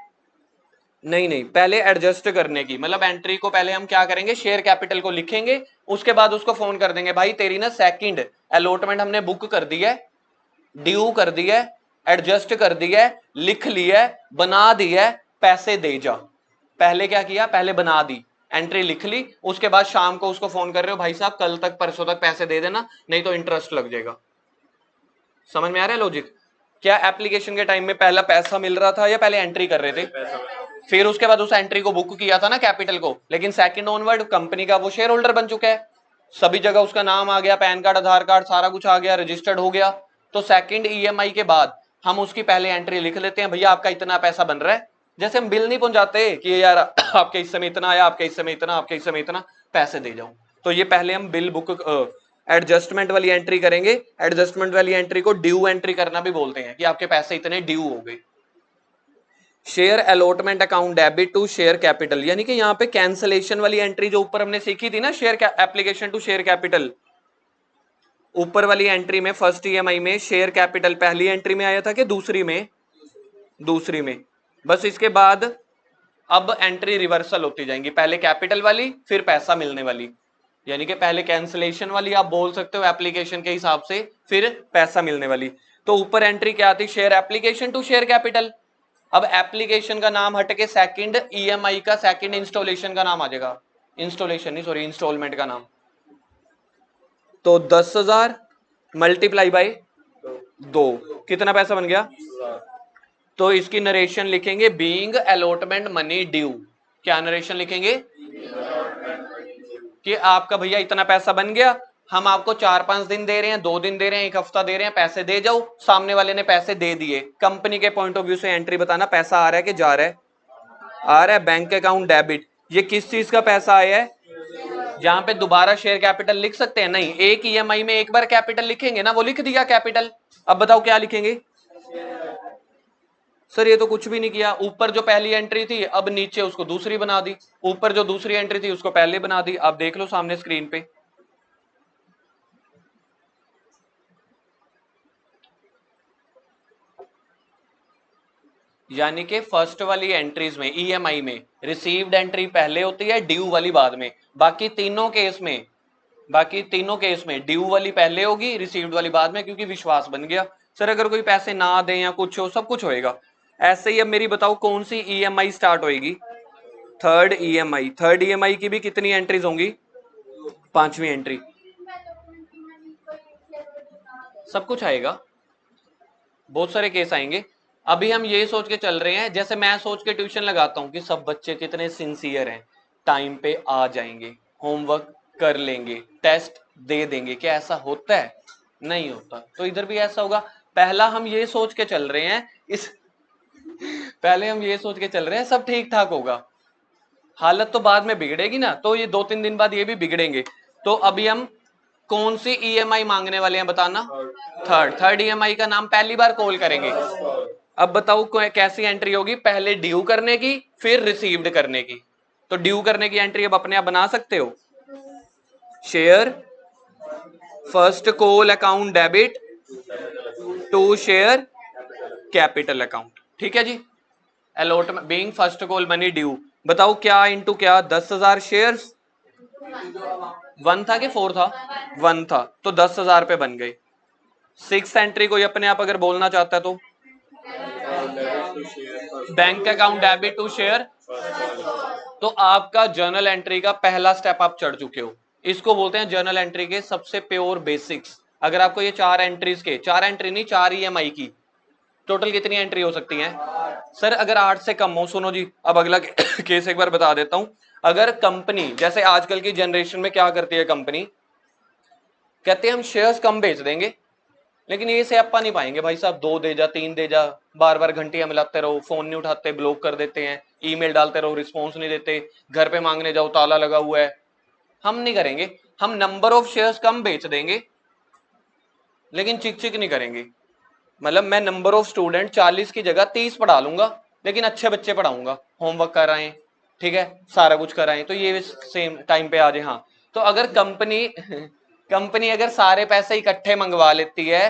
नहीं पहले एडजस्ट करने की, मतलब एंट्री को पहले हम क्या करेंगे, शेयर कैपिटल को लिखेंगे, उसके बाद उसको फोन कर देंगे, भाई तेरी ना सेकंड अलॉटमेंट हमने बुक कर दी है, ड्यू कर दी है, एडजस्ट कर दी है, लिख लिया है, बना दी है, पैसे दे जा। पहले क्या किया, पहले बना दी, एंट्री लिख ली, उसके बाद शाम को उसको फोन कर रहे हो, भाई साहब कल तक परसों तक पैसे दे देना, नहीं तो इंटरेस्ट लग जाएगा। समझ में आ रहा है लॉजिक? क्या एप्लीकेशन के टाइम में पहला पैसा मिल रहा था या पहले एंट्री कर रहे थे, फिर उसके बाद उस एंट्री को बुक किया था ना कैपिटल को, लेकिन सेकंड ऑनवर्ड कंपनी का वो शेयर होल्डर बन चुका है, सभी जगह उसका नाम आ गया, पैन कार्ड, आधार कार्ड, सारा कुछ आ गया, रजिस्टर्ड हो गया। तो सेकंड ईएमआई के बाद हम उसकी पहले एंट्री लिख लेते हैं, भैया आपका इतना पैसा बन रहा है, जैसे हम बिल नहीं पहुंचाते कि यार आपके इस समय इतना आया, आपके इस समय इतना, आपके इस समय इतना, पैसे दे जाओ। तो ये पहले हम बिल बुक एडजस्टमेंट वाली एंट्री करेंगे, एडजस्टमेंट वाली एंट्री को ड्यू एंट्री करना भी बोलते हैं, कि आपके पैसे इतने ड्यू हो गए। Share allotment account debit to share capital, यानी कि यहाँ पे कैंसलेशन वाली एंट्री जो ऊपर हमने सीखी थी ना, share application to share capital, ऊपर वाली एंट्री में फर्स्ट ईएमआई में शेयर कैपिटल पहली एंट्री में आया था कि दूसरी में, दूसरी में, बस इसके बाद अब एंट्री रिवर्सल होती जाएंगी, पहले कैपिटल वाली फिर पैसा मिलने वाली, यानी कि पहले कैंसलेशन वाली आप बोल सकते हो एप्लीकेशन के हिसाब से, फिर पैसा मिलने वाली। तो ऊपर एंट्री क्या थी, share application to share capital. अब एप्लीकेशन का नाम हटके सेकंड ईएमआई का सेकंड इंस्टॉलेशन का नाम आ जाएगा, इंस्टॉलेशन नहीं सॉरी इंस्टॉलमेंट का नाम। तो 10,000 मल्टीप्लाई बाय 2 कितना पैसा बन गया, तो इसकी नरेशन लिखेंगे बीइंग अलॉटमेंट मनी ड्यू, क्या नरेशन लिखेंगे, कि आपका भैया इतना पैसा बन गया, हम आपको 4-5 दिन दे रहे हैं, 2 दिन दे रहे हैं, 1 हफ्ता दे रहे हैं, पैसे दे जाओ। सामने वाले ने पैसे दे दिए, कंपनी के पॉइंट ऑफ व्यू से एंट्री बताना पैसा आ रहा है कि जा रहा है, आ रहा है, बैंक अकाउंट डेबिट। ये किस चीज का पैसा आया है? जहां पे दोबारा शेयर कैपिटल लिख सकते हैं? नहीं, एक ईएमआई में एक बार कैपिटल लिखेंगे ना, वो लिख दिया कैपिटल। अब बताओ क्या लिखेंगे? सर ये तो कुछ भी नहीं किया, ऊपर जो पहली एंट्री थी अब नीचे उसको दूसरी बना दी, ऊपर जो दूसरी एंट्री थी उसको पहले बना दी। आप देख लो सामने स्क्रीन पे। यानी कि फर्स्ट वाली एंट्रीज में ईएमआई में रिसीव्ड एंट्री पहले होती है, ड्यू वाली बाद में। बाकी तीनों केस में ड्यू वाली पहले होगी, रिसीव्ड वाली बाद में, क्योंकि विश्वास बन गया। सर अगर कोई पैसे ना दे या कुछ हो, सब कुछ होएगा। ऐसे ही अब मेरी बताओ कौन सी ईएमआई स्टार्ट होएगी? Third EMI. थर्ड ईएमआई की भी कितनी एंट्रीज होंगी? 5वीं एंट्री। सब कुछ आएगा, बहुत सारे केस आएंगे। अभी हम ये सोच के चल रहे हैं, जैसे मैं सोच के ट्यूशन लगाता हूं कि सब बच्चे कितने सिंसियर हैं, टाइम पे आ जाएंगे, होमवर्क कर लेंगे, टेस्ट दे देंगे। क्या ऐसा होता है? नहीं होता। तो इधर भी ऐसा होगा। पहला हम ये सोच के चल रहे हैं पहले हम ये सोच के चल रहे हैं सब ठीक ठाक होगा, हालत तो बाद में बिगड़ेगी ना, तो ये 2-3 दिन बाद ये भी बिगड़ेंगे। तो अभी हम कौन सी ईएमआई मांगने वाले हैं बताना? थर्ड ईएमआई का नाम पहली बार कॉल करेंगे। अब बताओ कैसी एंट्री होगी? पहले ड्यू करने की, फिर रिसीव्ड करने की। तो ड्यू करने की एंट्री अब अपने आप बना सकते हो। Share first call account debit to share capital account. ठीक है जी। Allotment being first call money due. बताओ क्या इंटू क्या? 10,000 शेयर्स। 1 था कि 4 था? 1 था, तो 10,000 पे बन गए। 6 एंट्री कोई अपने आप अगर बोलना चाहता है तो bank account debit to share. तो आपका जर्नल एंट्री का पहला स्टेप आप चढ़ चुके हो। इसको बोलते हैं जर्नल एंट्री के सबसे प्योर बेसिक्स। अगर आपको ये 4 एंट्रीज के, 4 एंट्री नहीं 4 ईएमआई की टोटल कितनी एंट्री हो सकती है? सर अगर 8 से कम हो, सुनो जी अब अगला केस एक बार बता देता हूं। अगर कंपनी, जैसे आजकल की जनरेशन में क्या करती है कंपनी, कहते हैं हम शेयर्स कम बेच देंगे, लेकिन ये से अपा नहीं पाएंगे भाई साहब, 2 दे जा, 3 दे जा, बार बार घंटियां मिलाते रहो, फोन नहीं उठाते, ब्लॉक कर देते हैं, ईमेल डालते रहो, रिस्पॉन्स नहीं देते, घर पे मांगने जाओ ताला लगा हुआ है। हम नहीं करेंगे, हम नंबर ऑफ शेयर्स कम बेच देंगे लेकिन चिक चिक नहीं करेंगे। मतलब मैं नंबर ऑफ स्टूडेंट 40 की जगह 30 पढ़ा लूंगा, लेकिन अच्छे बच्चे पढ़ाऊंगा, होमवर्क कराएं, ठीक है, सारा कुछ कराएं, तो ये सेम टाइम पे आ जाए। हाँ, तो अगर कंपनी अगर सारे पैसे इकट्ठे मंगवा लेती है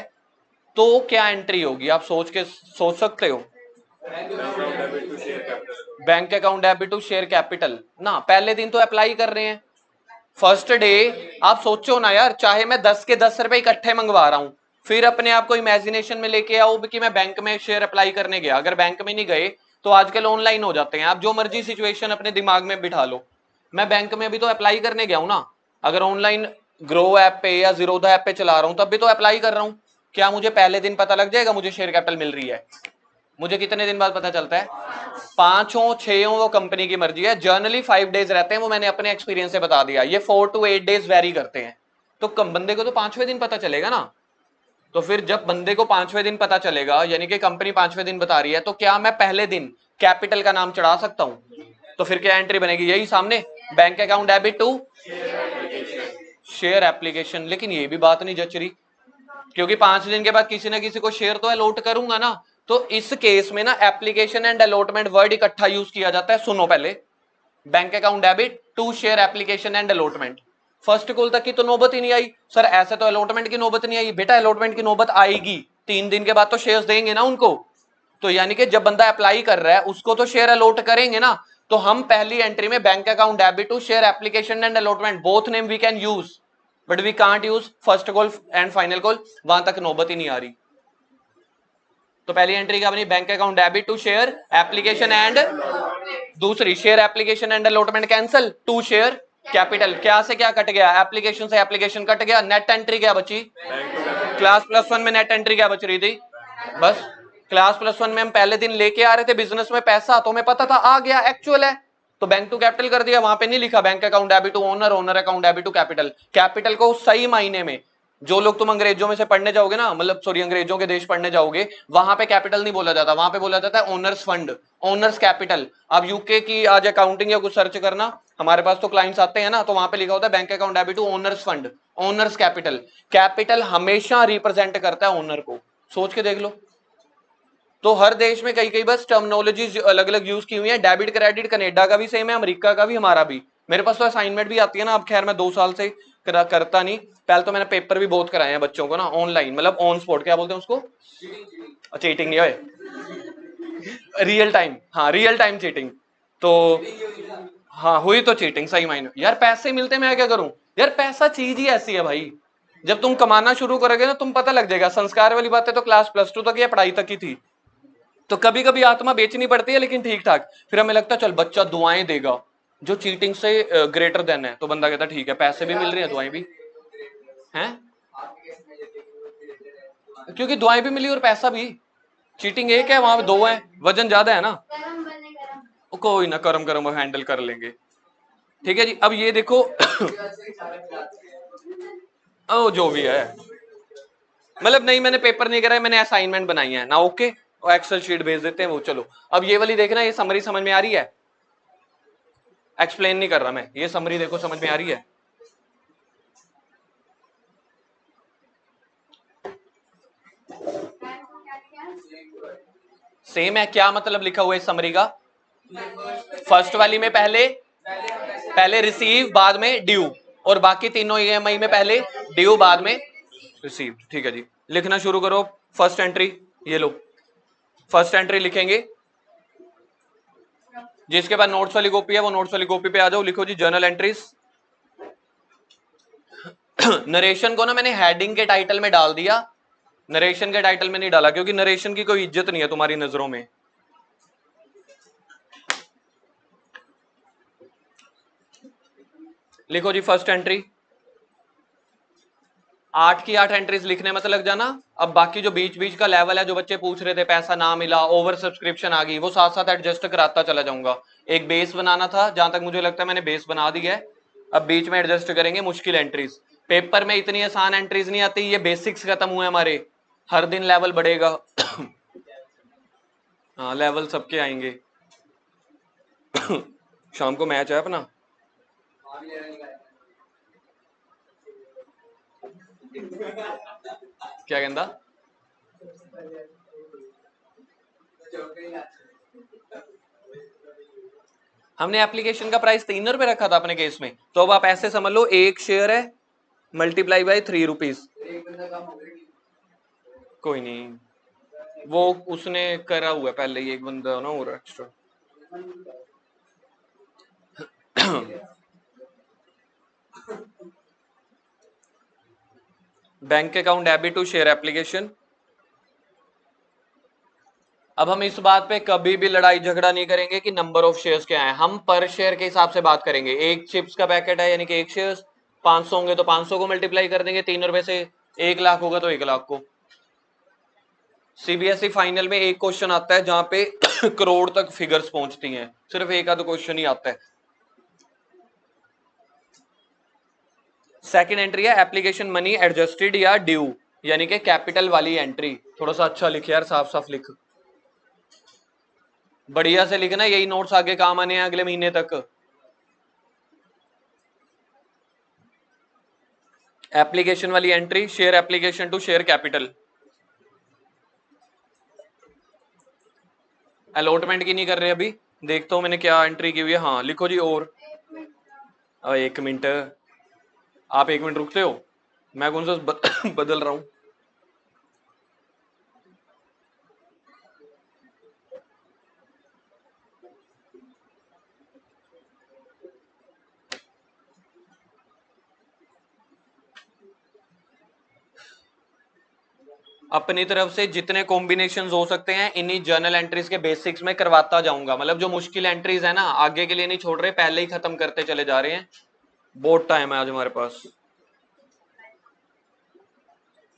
तो क्या एंट्री होगी? आप सोच सकते हो। Bank account debit to share capital ना, पहले दिन तो अप्लाई कर रहे हैं, फर्स्ट डे। आप सोचो ना यार, चाहे मैं 10 के 10 रुपए इकट्ठे मंगवा रहा हूं, फिर अपने आप को इमेजिनेशन में लेके आओ कि मैं बैंक में शेयर अप्लाई करने गया। अगर बैंक में नहीं गए तो आजकल ऑनलाइन हो जाते हैं, आप जो मर्जी सिचुएशन अपने दिमाग में बिठा लो। मैं बैंक में भी तो अप्लाई करने गया हूं ना, अगर ऑनलाइन ग्रो ऐप पे या जीरोधा ऐप पे चला रहा हूं तब भी तो अप्लाई कर रहा हूं। क्या मुझे पहले दिन पता लग जाएगा मुझे शेयर कैपिटल मिल रही है? मुझे कितने दिन बाद पता चलता है? 5 हो 6 हो वो कंपनी की मर्जी है। जर्नली 5 डेज रहते हैं, वो मैंने अपने एक्सपीरियंस से बता दिया। ये 4 to 8 डेज वेरी करते हैं। तो कम बंदे को तो 5वें दिन पता चलेगा ना। तो फिर जब बंदे को 5वें दिन पता चलेगा, यानी कि कंपनी 5वें दिन बता रही है, तो क्या मैं पहले दिन कैपिटल का नाम चढ़ा सकता हूं? तो फिर क्या एंट्री बनेगी? यही सामने, bank account debit to share application. लेकिन ये भी बात नहीं जच रही, क्योंकि 5 दिन के बाद किसी ना किसी को शेयर तो अलॉट करूंगा ना। तो इस केस में ना एप्लीकेशन एंड अलॉटमेंट वर्ड इकट्ठा यूज किया जाता है। सुनो पहले, bank account debit to share application and allotment. First call तक की तो नौबत ही नहीं आई। सर ऐसे तो अलॉटमेंट की नौबत नहीं आई। बेटा अलॉटमेंट की नौबत आएगी, 3 दिन के बाद तो शेयर्स देंगे ना उनको। तो यानी कि जब बंदा अप्लाई कर रहा है उसको तो शेयर अलॉट करेंगे ना। तो हम पहली एंट्री में bank account debit to share application and allotment, both name we can use, but we can't use first call and final call, वहां तक नौबत ही नहीं आ रही। तो पहली एंट्री क्या बनी? Bank account debit to share application and, दूसरी share application and allotment cancel, to share capital. क्या से क्या कट गया? एप्लीकेशन से एप्लीकेशन कट गया। नेट एंट्री क्या बची? क्लास +1 में नेट एंट्री क्या बच रही थी? बस क्लास +1 में हम पहले दिन लेके आ रहे थे बिजनेस में पैसा, तो हमें पता था आ गया, एक्चुअल है। तो बैंक टू कैपिटल कर दिया, वहां पे नहीं लिखा bank account debit to owner, owner account debit to capital. Capital को सही मायने में, जो लोग तुम अंग्रेजों में से पढ़ने जाओगे ना, मतलब सॉरी अंग्रेजों के देश पढ़ने जाओगे, वहां पे कैपिटल नहीं बोला जाता, वहां पे बोला जाता है ओनर्स फंड, ओनर्स कैपिटल। अब यूके की आज अकाउंटिंग या कुछ सर्च करना, हमारे पास तो क्लाइंट्स आते हैं ना, तो वहां पे लिखा होता है bank account debit to owners fund, owners capital. Capital हमेशा रिप्रेजेंट करता है ओनर को, सोच के देख लो। तो हर देश में कई कई बस टर्मिनोलॉजी अलग अलग यूज की हुई है। डेबिट क्रेडिट कनाडा का भी सेम है, अमेरिका का भी, हमारा भी। मेरे पास तो असाइनमेंट भी आती है ना, अब खैर मैं 2 साल से करता नहीं, पहले तो मैंने पेपर भी बहुत कराए हैं बच्चों को ना ऑनलाइन, मतलब ऑन स्पॉट, क्या बोलते हैं उसको, चीटिंग नहीं है, रियल टाइम, हाँ रियल टाइम चीटिंग। तो हाँ हुई तो चीटिंग सही मायने यार, पैसे मिलते मैं क्या करूं यार, पैसा चीज ही ऐसी है भाई, जब तुम कमाना शुरू करोगे ना तुम पता लग जाएगा। संस्कार वाली बातें तो क्लास +2 तक या पढ़ाई तक ही थी। तो कभी कभी आत्मा बेचनी पड़ती है, लेकिन ठीक ठाक, फिर हमें लगता है चल बच्चा दुआएं देगा जो चीटिंग से ग्रेटर देन है, तो बंदा कहता ठीक है, पैसे भी मिल रही हैं, दुआएं भी हैं, क्योंकि दुआएं भी मिली और पैसा भी। चीटिंग एक है, वहां पे 2 है, वजन ज्यादा है ना। कोई ना, करम करम हैंडल कर लेंगे। ठीक है जी, अब ये देखो ओ जो भी है, मतलब नहीं मैंने पेपर नहीं करा है, मैंने असाइनमेंट बनाई है ना, ओके, और एक्सेल शीट भेज देते हैं वो। चलो अब ये वाली देखना, ये समरी समझ में आ रही है, एक्सप्लेन नहीं कर रहा मैं, ये समरी देखो समझ में आ रही है। सेम है, क्या मतलब लिखा हुआ है इस समरी का, फर्स्ट वाली में पहले रिसीव बाद में ड्यू, और बाकी तीनों ईएमआई में पहले ड्यू बाद में रिसीव। ठीक है जी, लिखना शुरू करो। फर्स्ट एंट्री ये लो, फर्स्ट एंट्री लिखेंगे, जिसके बाद नोट्स वाली कॉपी है वो नोट्स वाली कॉपी पे आ जाओ, लिखो जी जर्नल एंट्रीज। नरेशन को ना मैंने हेडिंग के टाइटल में डाल दिया, नरेशन के टाइटल में नहीं डाला, क्योंकि नरेशन की कोई इज्जत नहीं है तुम्हारी नजरों में। लिखो जी फर्स्ट एंट्री, 8 की 8 एंट्रीज लिखने में तो लग जाना। अब बाकी जो बीच बीच का लेवल है, जो बच्चे पूछ रहे थे पैसा ना मिला, ओवर सब्सक्रिप्शन आ गई, वो साथ साथ एडजस्ट कराता चला जाऊंगा। एक बेस बनाना था, जहां तक मुझे लगता है मैंने बेस बना दी है, अब बीच में एडजस्ट करेंगे मुश्किल एंट्रीज। पेपर में इतनी आसान एंट्रीज नहीं आती, ये बेसिक्स खत्म हुए हमारे, हर दिन लेवल बढ़ेगा। हाँ लेवल सबके आएंगे। शाम को मैच है अपना, क्या कहता, हमने एप्लीकेशन का प्राइस 3 रुपए रखा था अपने केस में, तो अब आप ऐसे समझ लो, एक शेयर है मल्टीप्लाई बाय 3 रुपीज। कोई नहीं, वो उसने करा हुआ है पहले ही, एक बंदा ना और extra. Bank account debit to share application. अब हम इस बात पे कभी भी लड़ाई झगड़ा नहीं करेंगे कि नंबर ऑफ शेयर्स क्या है, हम पर शेयर के हिसाब से बात करेंगे। एक चिप्स का पैकेट है, यानी कि एक शेयर्स 500 होंगे तो 500 को मल्टीप्लाई कर देंगे 3 रुपए से, 1 लाख होगा तो 1 लाख को। सीबीएसई फाइनल में एक क्वेश्चन आता है जहां पे करोड़ तक फिगर्स पहुंचती हैं, सिर्फ एक आधा क्वेश्चन ही आता है। सेकंड एंट्री है एप्लीकेशन मनी एडजस्टेड या ड्यू, यानी कि कैपिटल वाली एंट्री। थोड़ा सा अच्छा लिख यार, साफ साफ लिख, बढ़िया से लिखना, यही नोट्स आगे काम आने हैं अगले महीने तक। एप्लीकेशन वाली entry, share application to share capital. Allotment की नहीं कर रहे अभी, देखता हूं मैंने क्या एंट्री की हुई है। हाँ लिखो जी, और 1 मिनट, आप 1 मिनट रुकते हो, मैं कौन सा बदल रहा हूं। अपनी तरफ से जितने कॉम्बिनेशन हो सकते हैं इन्हीं जर्नल एंट्रीज के बेसिक्स में करवाता जाऊंगा, मतलब जो मुश्किल एंट्रीज है ना आगे के लिए नहीं छोड़ रहे, पहले ही खत्म करते चले जा रहे हैं। बहुत टाइम है आज हमारे पास,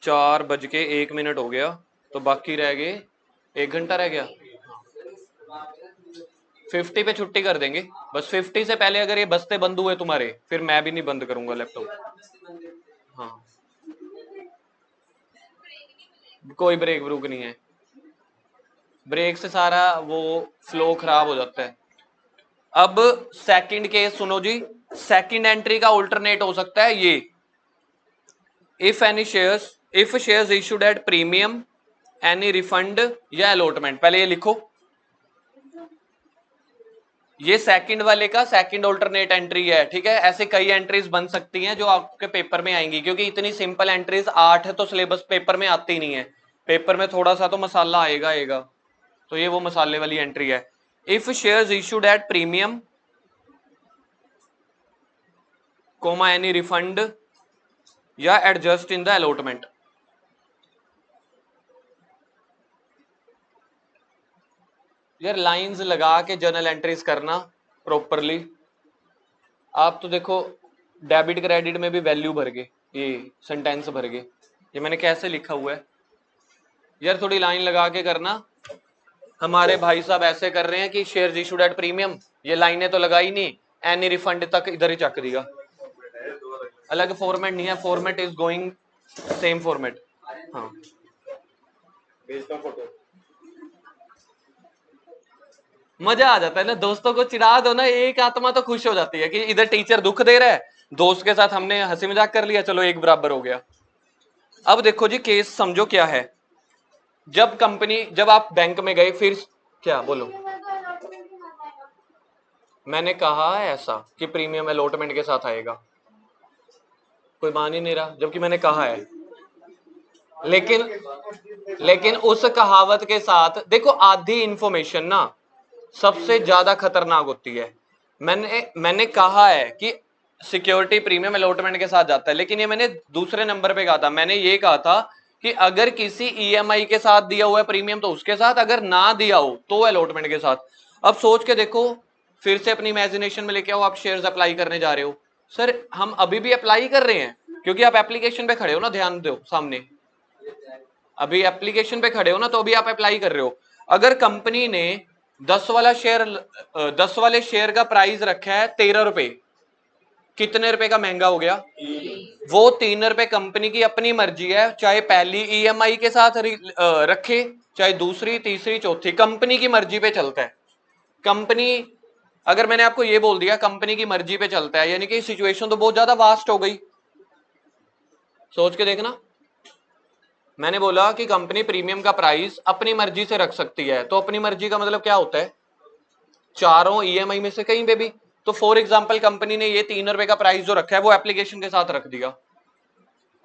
4:01 हो गया, तो बाकी रह गए 1 घंटा रह गया। 50 पे छुट्टी कर देंगे बस। 50 से पहले अगर ये बस्ते बंद हुए तुम्हारे, फिर मैं भी नहीं बंद करूंगा लैपटॉप। हाँ, कोई ब्रेक ब्रूक नहीं है, ब्रेक से सारा वो फ्लो खराब हो जाता है। अब सेकंड केस सुनो जी, सेकंड एंट्री का ऑल्टरनेट हो सकता है ये, if any shares, if shares issued at premium, any refund या अलॉटमेंट। पहले ये लिखो, ये सेकंड वाले का सेकंड ऑल्टरनेट एंट्री है, ठीक है। ऐसे कई एंट्रीज बन सकती हैं जो आपके पेपर में आएंगी, क्योंकि इतनी सिंपल एंट्रीज 8 है तो सिलेबस पेपर में आती नहीं है, पेपर में थोड़ा सा तो मसाला आएगा आएगा, तो ये वो मसाले वाली एंट्री है। If shares issued at premium, comma any refund या एडजस्ट इन द अलॉटमेंट। यार लाइंस लगा के जर्नल एंट्रीज करना प्रॉपरली। आप तो देखो डेबिट क्रेडिट में भी वैल्यू भर गए, ये सेंटेंस भर गए, ये मैंने कैसे लिखा हुआ है। यार थोड़ी लाइन लगा के करना। हमारे भाई साहब ऐसे कर रहे हैं कि शेयर्स इशूड एट प्रीमियम, ये लाइनें तो लगाई नहीं, एनी रिफंड तक इधर ही चक दिया। अलग फॉर्मेट नहीं है, format is going same format. हाँ फोटो, मजा आ जाता है ना, दोस्तों को चिढ़ा दो ना, एक आत्मा तो खुश हो जाती है कि इधर टीचर दुख दे रहा है, दोस्त के साथ हमने हंसी मजाक कर लिया, चलो एक बराबर हो गया। अब देखो जी केस समझो क्या है। जब कंपनी, जब आप बैंक में गए, फिर क्या बोलो, मैंने कहा है ऐसा कि प्रीमियम अलॉटमेंट के साथ आएगा, कोई मान ही नहीं रहा, जबकि मैंने कहा है। लेकिन उस कहावत के साथ देखो, आधी इंफॉर्मेशन ना सबसे ज्यादा खतरनाक होती है। मैंने कहा है कि सिक्योरिटी प्रीमियम अलॉटमेंट के साथ जाता है, लेकिन ये मैंने दूसरे नंबर पे कहा था। मैंने ये कहा था कि अगर किसी ईएमआई के साथ दिया हुआ है प्रीमियम तो उसके साथ, अगर ना दिया हो तो अलॉटमेंट के साथ। अब सोच के देखो, फिर से अपनी इमेजिनेशन में लेके आओ, आप शेयर्स अप्लाई करने जा रहे हो। सर हम अभी भी अप्लाई कर रहे हैं, क्योंकि आप एप्लीकेशन पे खड़े हो ना, ध्यान दो सामने, अभी एप्लीकेशन पे खड़े हो ना, तो अभी आप अप्लाई कर रहे हो। अगर कंपनी ने 10 वाला शेयर, 10 वाले शेयर का प्राइस रखा है 13 रुपए, कितने रुपए का महंगा हो गया? वो 3 रुपए कंपनी की अपनी मर्जी है, चाहे पहली ईएमआई के साथ रखे, चाहे दूसरी तीसरी चौथी, कंपनी की मर्जी पे चलता है। कंपनी, अगर मैंने आपको ये बोल दिया कंपनी की मर्जी पे चलता है, यानी कि सिचुएशन तो बहुत ज्यादा वास्ट हो गई। सोच के देखना, मैंने बोला कि कंपनी प्रीमियम का प्राइस अपनी मर्जी से रख सकती है, तो अपनी मर्जी का मतलब क्या होता है? चारों ईएमआई में से कहीं पे भी। तो फॉर एग्जांपल कंपनी ने ये 3 रुपए का प्राइस जो रखा है वो एप्लीकेशन के साथ रख दिया।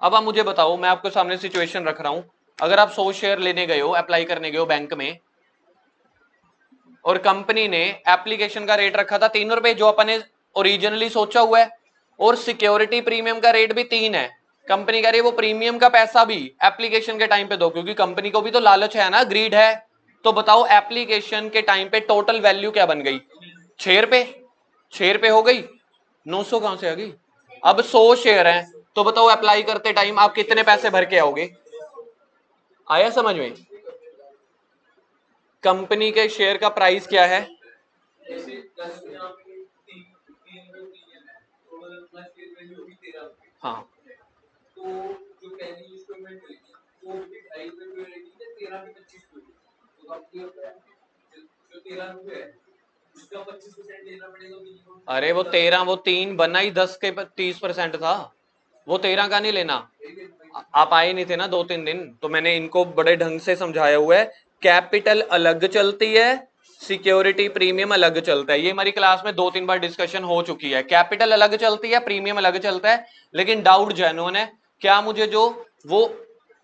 अब आप मुझे बताओ, मैं आपके सामने सिचुएशन रख रहा हूं, अगर आप 100 शेयर लेने गए हो, अप्लाई करने गए हो बैंक में, और कंपनी ने एप्लीकेशन का रेट रखा था 3 रुपए जो अपने ओरिजिनली सोचा हुआ है, और सिक्योरिटी प्रीमियम का रेट भी 3 है, कंपनी कह रही है वो प्रीमियम का पैसा भी एप्लीकेशन के टाइम पे दो, क्योंकि कंपनी को भी तो लालच है ना, ग्रीड है। तो बताओ एप्लीकेशन के टाइम पे टोटल वैल्यू क्या बन गई? 6 रुपए, 6 रुपए हो गई, 900 कहां से आ गई? अब 100 शेयर हैं, तो बताओ अप्लाई करते टाइम आप कितने पैसे भर के आओगे? आया समझ में? कंपनी के शेयर का प्राइस क्या है? हाँ, तो जो पहली इंस्टॉलमेंट हुई थी वो भी 2.5 रुपए रहेगी या 13 पे 25 रुपए? तो आप जो 13 रुपए है उसका 25% देना पड़ेगा मिनिमम। अरे वो 13, वो 3 बना ही 10 के 30% था, वो 13 का नहीं लेना। आप आए नहीं थे ना 2-3 दिन, तो मैंने इनको बड़े ढंग से समझाया हुआ है। कैपिटल अलग चलती है, सिक्योरिटी प्रीमियम अलग चलता है, ये हमारी क्लास में 2-3 बार डिस्कशन हो चुकी है। कैपिटल अलग चलती है, प्रीमियम अलग चलता है, लेकिन डाउट जेन्युइन है। क्या मुझे जो वो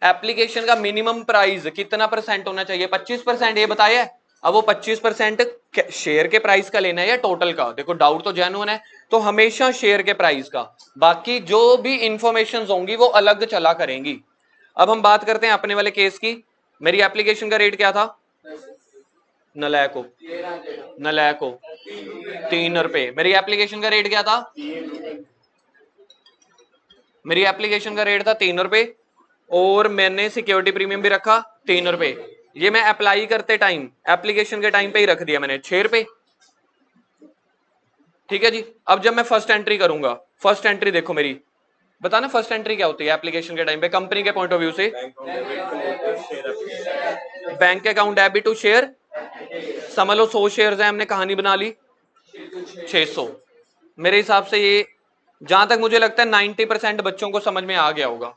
एप्लीकेशन का मिनिमम प्राइस कितना परसेंट होना चाहिए? 25%, ये बताया है। अब वो 25% शेयर के प्राइस का लेना है या टोटल का? देखो डाउट तो जेन्युइन है, तो हमेशा शेयर के प्राइस का, बाकी जो भी इंफॉर्मेशन होंगी वो अलग चला करेंगी। अब हम बात करते हैं अपने वाले केस की। मेरी एप्लीकेशन का रेट क्या था? नलायको, नलायको 3 रुपए। मेरी एप्लीकेशन का रेट क्या था? मेरी एप्लीकेशन का रेट था 3 रुपए, और मैंने सिक्योरिटी प्रीमियम भी रखा 3 रुपए। ये मैं अप्लाई करते टाइम, एप्लीकेशन के टाइम पे ही रख दिया मैंने 6 रुपए। ठीक है जी। अब जब मैं फर्स्ट एंट्री करूंगा, फर्स्ट एंट्री देखो मेरी, बताना फर्स्ट एंट्री क्या होती है एप्लीकेशन के टाइम पे कंपनी के पॉइंट ऑफ व्यू से। Bank account debit to share, समझ लो 100 शेयर है, हमने कहानी बना ली 600। मेरे हिसाब से ये, जहां तक मुझे लगता है 90% बच्चों को समझ में आ गया होगा।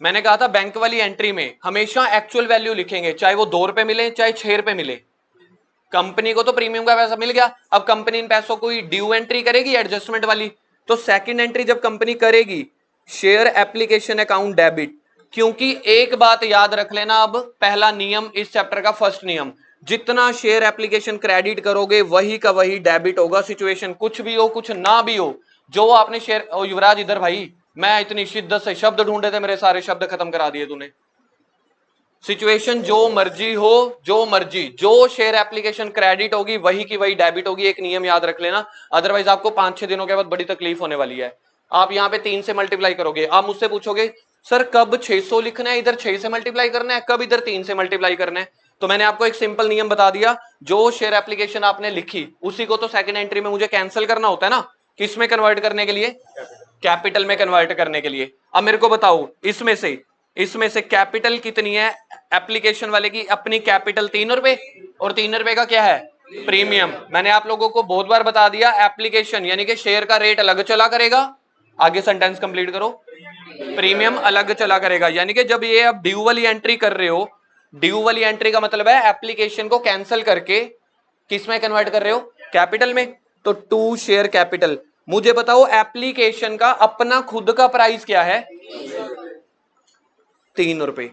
मैंने कहा था बैंक वाली एंट्री में हमेशा एक्चुअल वैल्यू लिखेंगे, चाहे वो 2 रुपए मिले चाहे 6 रुपए मिले। कंपनी को तो प्रीमियम का पैसा मिल गया, अब कंपनी इन पैसों को ड्यू एंट्री करेगी एडजस्टमेंट वाली। तो सेकंड एंट्री जब कंपनी करेगी, शेयर एप्लीकेशन अकाउंट डेबिट। क्योंकि एक बात याद रख लेना, अब पहला नियम इस चैप्टर का, फर्स्ट नियम, जितना शेयर एप्लीकेशन क्रेडिट करोगे वही का वही डेबिट होगा। सिचुएशन कुछ भी हो कुछ ना भी हो, जो आपने शेयर, युवराज इधर भाई, मैं इतनी शिद्दत से शब्द ढूंढे थे, मेरे सारे शब्द खत्म करा दिए तूने। सिचुएशन जो मर्जी हो, जो मर्जी, जो शेयर एप्लीकेशन क्रेडिट होगी वही की वही डेबिट होगी, एक नियम याद रख लेना। अदरवाइज आपको 5-6 दिनों के बाद बड़ी तकलीफ होने वाली है। आप यहाँ पे 3 से मल्टीप्लाई करोगे, आप मुझसे पूछोगे सर कब 600 लिखना है, इधर 6 से मल्टीप्लाई करना है, कब इधर 3 से मल्टीप्लाई करना है। तो मैंने आपको एक सिंपल नियम बता दिया, जो शेयर एप्लीकेशन आपने लिखी उसी को तो सेकंड एंट्री में मुझे कैंसिल करना होता है ना, किस में कन्वर्ट करने के लिए, कैपिटल में कन्वर्ट करने के लिए। अब मेरे को बताओ इसमें से कैपिटल कितनी है एप्लीकेशन वाले की, अपनी कैपिटल 3 रुपए, और 3 रुपए का क्या है प्रीमियम। मैंने आप लोगों को बहुत बार बता दिया, एप्लीकेशन यानी कि शेयर का रेट अलग चला करेगा, आगे सेंटेंस कंप्लीट करो, प्रीमियम अलग चला करेगा। यानी कि जब ये आप ड्यू वाली एंट्री कर रहे हो, ड्यू वाली एंट्री का मतलब है एप्लीकेशन को कैंसिल करके किस में कन्वर्ट कर रहे हो, कैपिटल में। तो टू शेयर कैपिटल। मुझे बताओ एप्लीकेशन का अपना खुद का प्राइस क्या है, 3 रुपए।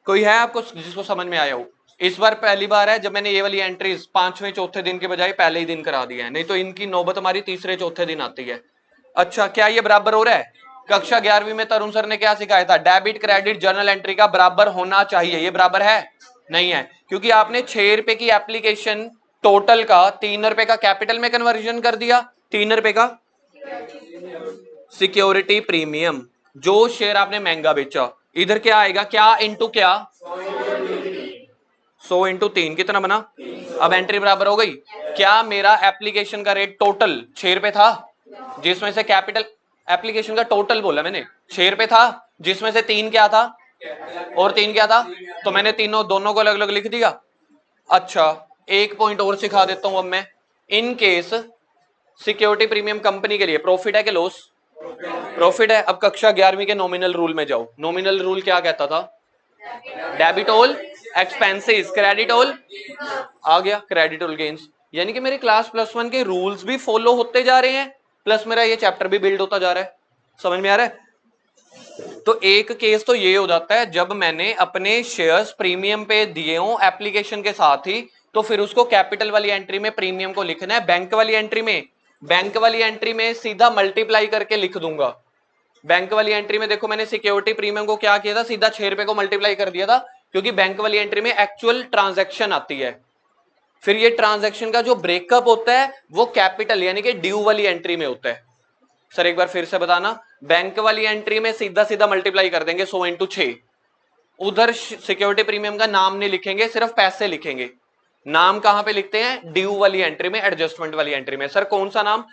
कोई है आपको जिसको समझ में आया हो? इस बार पहली बार है जब मैंने ये वाली एंट्रीज 5वें चौथे दिन के बजाय पहले ही दिन करा दिया है, नहीं तो इनकी नौबत हमारी तीसरे चौथे दिन आती है। अच्छा, क्या ये बराबर हो रहा है? कक्षा 11वीं में तरुण सर ने क्या सिखाया था, डेबिट क्रेडिट जर्नल एंट्री का बराबर होना चाहिए। ये बराबर है? नहीं है, क्योंकि आपने 6 रुपए की एप्लीकेशन टोटल का 3 रुपए का कैपिटल में कन्वर्जन कर दिया, 3 रुपए का सिक्योरिटी प्रीमियम, जो शेयर आपने महंगा बेचा। इधर क्या आएगा, क्या इंटू क्या, 100 इंटू 3 कितना बना, अब एंट्री बराबर हो गई। क्या मेरा एप्लीकेशन का रेट टोटल 6 रुपए था, जिसमें से कैपिटल, एप्लीकेशन का टोटल बोला मैंने 6 रुपए था, जिसमें से 3 क्या था और 3 क्या था, तो मैंने तीनों दोनों को अलग अलग लिख दिया। अच्छा, एक पॉइंट और सिखा देता हूं अब मैं। In case security premium company के लिए प्रॉफिट है कि लॉस, प्रॉफिट है। अब कक्षा 11वीं के नॉमिनल रूल में जाओ, नॉमिनल रूल क्या कहता था, debit all expenses credit all, आ गया क्रेडिट ऑल गेन्स। यानी कि मेरे क्लास +1 के रूल्स भी फॉलो होते जा रहे हैं, प्लस मेरा ये चैप्टर भी बिल्ड होता जा रहा है। समझ में आ रहा है? तो एक केस तो ये हो जाता है जब मैंने अपने शेयर्स प्रीमियम पे दिए हो एप्लीकेशन के साथ ही, तो फिर उसको कैपिटल वाली एंट्री में प्रीमियम को लिखना है। बैंक वाली एंट्री में सीधा मल्टीप्लाई करके लिख दूंगा। बैंक वाली एंट्री में देखो मैंने सिक्योरिटी प्रीमियम को क्या किया था, सीधा 6 रुपए को मल्टीप्लाई कर दिया था, क्योंकि बैंक वाली एंट्री में एक्चुअल ट्रांजैक्शन आती है। फिर ये ट्रांजैक्शन का जो ब्रेकअप होता है वो कैपिटल यानी कि ड्यू वाली एंट्री में होता है। सर एक बार फिर से बताना, बैंक वाली एंट्री में सीधा सीधा मल्टीप्लाई कर देंगे 100 इंटू 6, उधर सिक्योरिटी प्रीमियम का नाम नहीं लिखेंगे, सिर्फ पैसे लिखेंगे। नाम कहां पे लिखते हैं, ड्यू वाली एंट्री में, एडजस्टमेंट वाली एंट्री में। सर कौन सा नाम,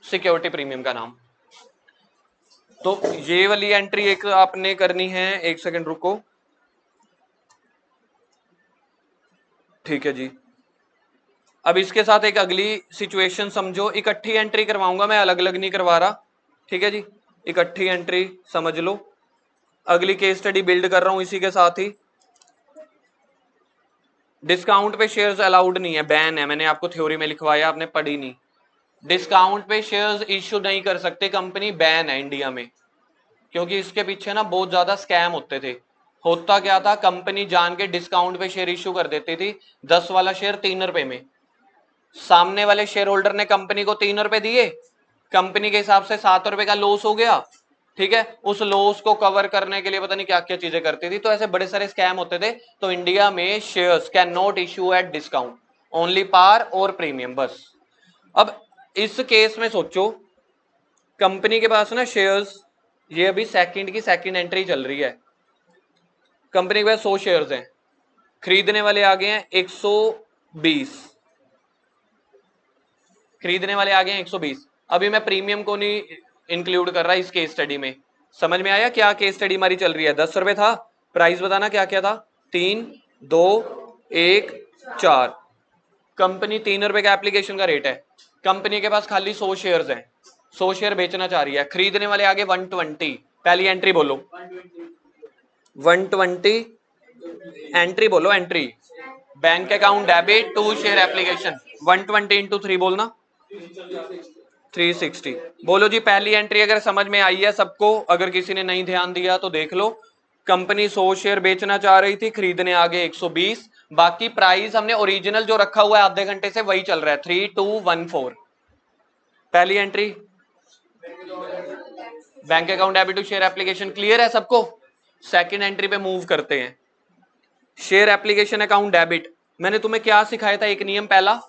सिक्योरिटी प्रीमियम का नाम। तो ये वाली एंट्री एक आपने करनी है, एक सेकंड रुको, ठीक है जी। अब इसके साथ एक अगली सिचुएशन समझो, इकट्ठी एंट्री करवाऊंगा मैं, अलग अलग नहीं करवा रहा, ठीक है जी। इकट्ठी एंट्री समझ लो, अगली केस स्टडी बिल्ड कर रहा हूं इसी के साथ ही। डिस्काउंट पे शेयर्स अलाउड नहीं है, बैन है, मैंने आपको थ्योरी में लिखवाया, आपने पढ़ी नहीं। डिस्काउंट पे शेयर्स इश्यू नहीं कर सकते कंपनी, बैन है इंडिया में, क्योंकि इसके पीछे ना बहुत ज्यादा स्कैम होते थे। होता क्या था, कंपनी जान के डिस्काउंट पे शेयर इश्यू कर देती थी, 10 वाला शेयर 3 रुपए में। सामने वाले शेयर होल्डर ने कंपनी को 3 रुपए दिए, कंपनी के हिसाब से 7 रुपए का लॉस हो गया, ठीक है। उस लॉस को कवर करने के लिए पता नहीं क्या क्या चीजें करती थी, तो ऐसे बड़े सारे स्कैम होते थे। तो इंडिया में shares can not issue at discount, only par और प्रीमियम, बस। अब इस केस में सोचो, कंपनी के पास ना शेयर्स, ये अभी सेकंड की सेकंड एंट्री चल रही है, कंपनी के पास 100 शेयर्स हैं, खरीदने वाले आ गए हैं 120, खरीदने वाले आ गए हैं 120। अभी मैं प्रीमियम को नहीं इंक्लूड कर रहा इस केस स्टडी में। समझ में आया क्या केस स्टडी हमारी चल रही है? 10 रुपए था, प्राइस बताना क्या क्या था, 3 2 1 4। कंपनी 3 रुपए का एप्लीकेशन का रेट है, कंपनी के पास खाली 100 शेयर्स हैं, 100 शेयर बेचना चाह रही है, खरीदने वाले आगे 120। पहली एंट्री बोलो 120, एंट्री बोलो entry, bank account debit to share application 120 into 3 बोलना 360। बोलो जी पहली एंट्री अगर समझ में आई है सबको, अगर किसी ने नहीं ध्यान दिया तो देख लो। कंपनी 100 शेयर बेचना चाह रही थी, खरीदने आगे 120, बाकी प्राइस हमने ओरिजिनल जो रखा हुआ है आधे घंटे से वही चल रहा है 3214। पहली entry bank account debit to share application, clear है सबको? सेकंड एंट्री पे मूव करते हैं। शेयर एप्लीकेशन अकाउंट डेबिट, मैंने तुम्हें क्या सिखाया था? एक नियम पहला,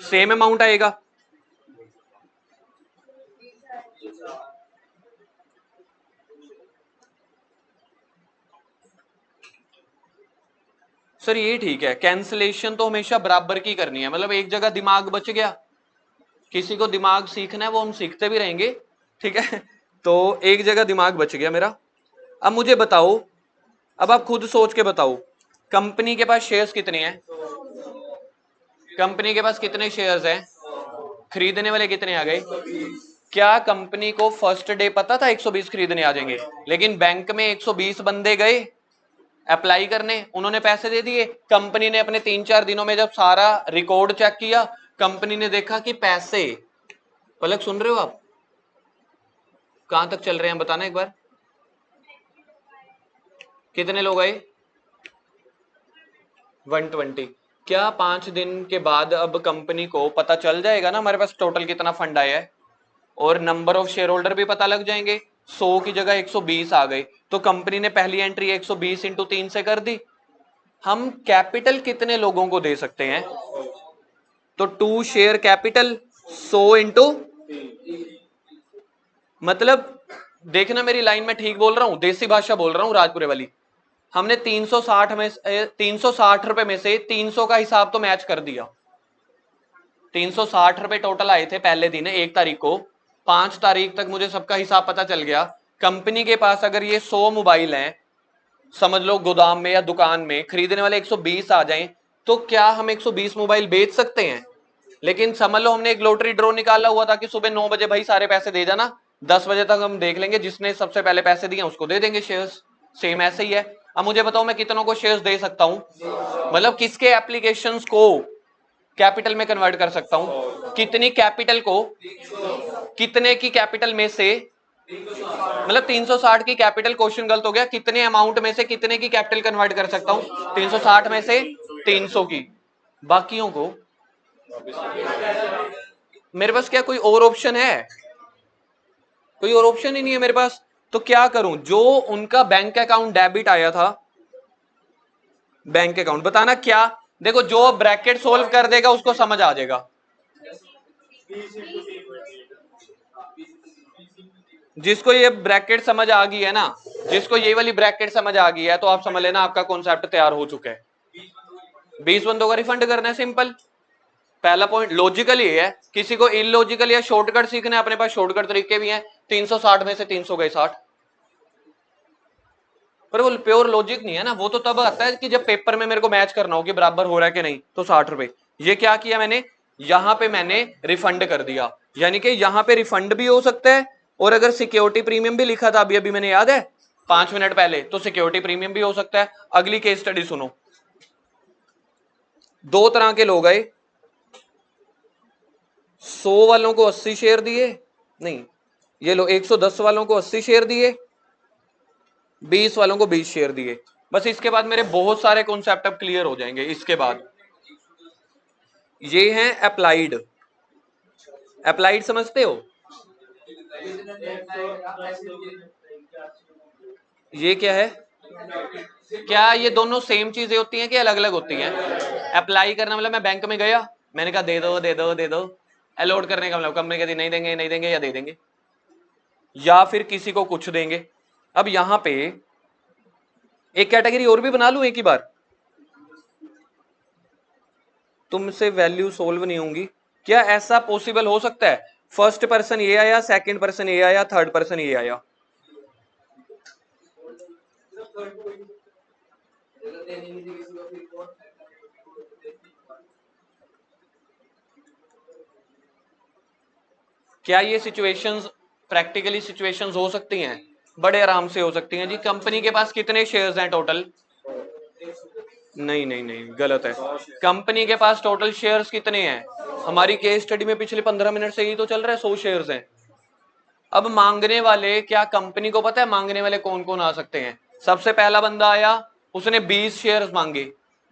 सेम अमाउंट आएगा, सर ये ठीक है। कैंसलेशन तो हमेशा बराबर की करनी है, मतलब एक जगह दिमाग बच गया, किसी को दिमाग सीखना है वो हम सीखते भी रहेंगे, ठीक है। तो एक जगह दिमाग बच गया मेरा। अब मुझे बताओ, अब आप खुद सोच के बताओ, कंपनी के पास शेयर्स कितने हैं? कंपनी के पास कितने शेयर्स हैं? खरीदने वाले कितने आ गए? क्या कंपनी को फर्स्ट डे पता था 120 खरीदने आ जाएंगे? लेकिन बैंक में 120 बंदे गए अप्लाई करने, उन्होंने पैसे दे दिए। कंपनी ने अपने 3-4 दिनों में जब सारा रिकॉर्ड चेक किया, कंपनी ने देखा कि पैसे, पलक सुन रहे हो आप? कहां तक चल रहे हैं बताना एक बार। कितने लोग आए? 120। क्या 5 दिन के बाद अब कंपनी को पता चल जाएगा ना हमारे पास टोटल कितना फंड आया है, और नंबर ऑफ शेयर होल्डर भी पता लग जाएंगे। 100 की जगह 120 आ गए, तो कंपनी ने पहली एंट्री 120 इंटू 3 से कर दी। हम कैपिटल कितने लोगों को दे सकते हैं? तो 2 शेयर कैपिटल 100 इंटू, मतलब देखना मेरी लाइन में ठीक बोल रहा हूं, देसी भाषा बोल रहा हूं राजपुरे वाली। हमने 360 में 360 रुपए में से 300 का हिसाब तो मैच कर दिया। 360 रुपए टोटल आए थे पहले दिन 1 तारीख को, 5 तारीख तक मुझे सबका हिसाब पता चल गया। कंपनी के पास अगर ये 100 मोबाइल हैं, समझ लो गोदाम में या दुकान में, खरीदने वाले 120 आ जाएं, तो क्या हम 120 मोबाइल बेच सकते हैं? लेकिन समझ लो हमने एक लॉटरी ड्रॉ निकाला हुआ था कि सुबह 9 बजे भाई सारे पैसे दे जाना, 10 बजे तक हम देख लेंगे, जिसने सबसे पहले पैसे दिए उसको दे देंगे शेयर्स। सेम ऐसे ही है। अब मुझे बताओ मैं कितनों को शेयर्स दे सकता हूं? मतलब किसके एप्लीकेशंस को कैपिटल में कन्वर्ट कर सकता हूं? कितनी कैपिटल को, कितने की कैपिटल में से, मतलब 360 की कैपिटल, क्वेश्चन गलत हो गया, कितने अमाउंट में से कितने की कैपिटल कन्वर्ट कर सकता हूं? 360 में से 300 की, बाकियों को। मेरे पास क्या कोई और ऑप्शन है? कोई और ऑप्शन ही नहीं है मेरे पास। तो क्या करूं? जो उनका बैंक अकाउंट डेबिट आया था, बैंक अकाउंट बताना क्या, देखो जो ब्रैकेट सोल्व कर देगा उसको समझ आ जाएगा। जिसको ये ब्रैकेट समझ आ गई है ना, जिसको ये वाली ब्रैकेट समझ आ गई है, तो आप समझ लेना आपका कॉन्सेप्ट तैयार हो चुका है। 20 बंदों का रिफंड करना है, सिंपल। पहला पॉइंट लॉजिकल ये है, किसी को इलॉजिकल या शॉर्टकट सीखना है, अपने पास शॉर्टकट तरीके भी हैं। 360 में से 300 गए 60, पर वो प्योर लॉजिक नहीं है ना, वो तो तब आता है कि जब पेपर में मेरे को मैच करना हो कि बराबर हो रहा है कि नहीं। तो 60 रुपए, ये क्या किया मैंने, यहां पे मैंने रिफंड कर दिया, यानी कि यहां पे रिफंड भी हो सकता है, और अगर सिक्योरिटी प्रीमियम भी लिखा था अभी अभी मैंने, याद है 5 मिनट पहले, तो सिक्योरिटी प्रीमियम भी हो सकता है। अगली केस स्टडी सुनो। 2 तरह के लोग आए, 100 वालों को 80 शेयर दिए, नहीं ये लो 110 वालों को 80 शेयर दिए, 20 वालों को 20 शेयर दिए। बस इसके बाद मेरे बहुत सारे कॉन्सेप्ट अब क्लियर हो जाएंगे। इसके बाद ये हैं अप्लाइड, अप्लाइड समझते हो? ये क्या है? क्या ये दोनों सेम चीजें होती हैं कि अलग अलग होती हैं? अप्लाई करना मतलब मैं बैंक में गया, मैंने कहा दे दो दे दो दे दो। अलॉट करने का मतलब कंपनी कहती नहीं देंगे नहीं देंगे, या दे देंगे, या फिर किसी को कुछ देंगे। अब यहां पे एक कैटेगरी और भी बना लूं एक ही बार, तुमसे वैल्यू सोल्व नहीं होंगी, क्या ऐसा पॉसिबल हो सकता है? फर्स्ट पर्सन ये आया, सेकंड पर्सन ये आया, थर्ड पर्सन ये आया। क्या ये सिचुएशंस, प्रैक्टिकली सिचुएशंस हो सकती हैं? बड़े आराम से हो सकती हैं जी। कंपनी के पास कितने शेयर्स हैं टोटल? नहीं नहीं नहीं, गलत है। कंपनी के पास टोटल शेयर्स कितने हैं? हमारी केस स्टडी में पिछले 15 मिनट से ही तो चल रहा है, 100 शेयर्स हैं। अब मांगने वाले, क्या कंपनी को पता है मांगने वाले कौन कौन आ सकते हैं? सबसे पहला बंदा आया, उसने 20 शेयर्स मांगे,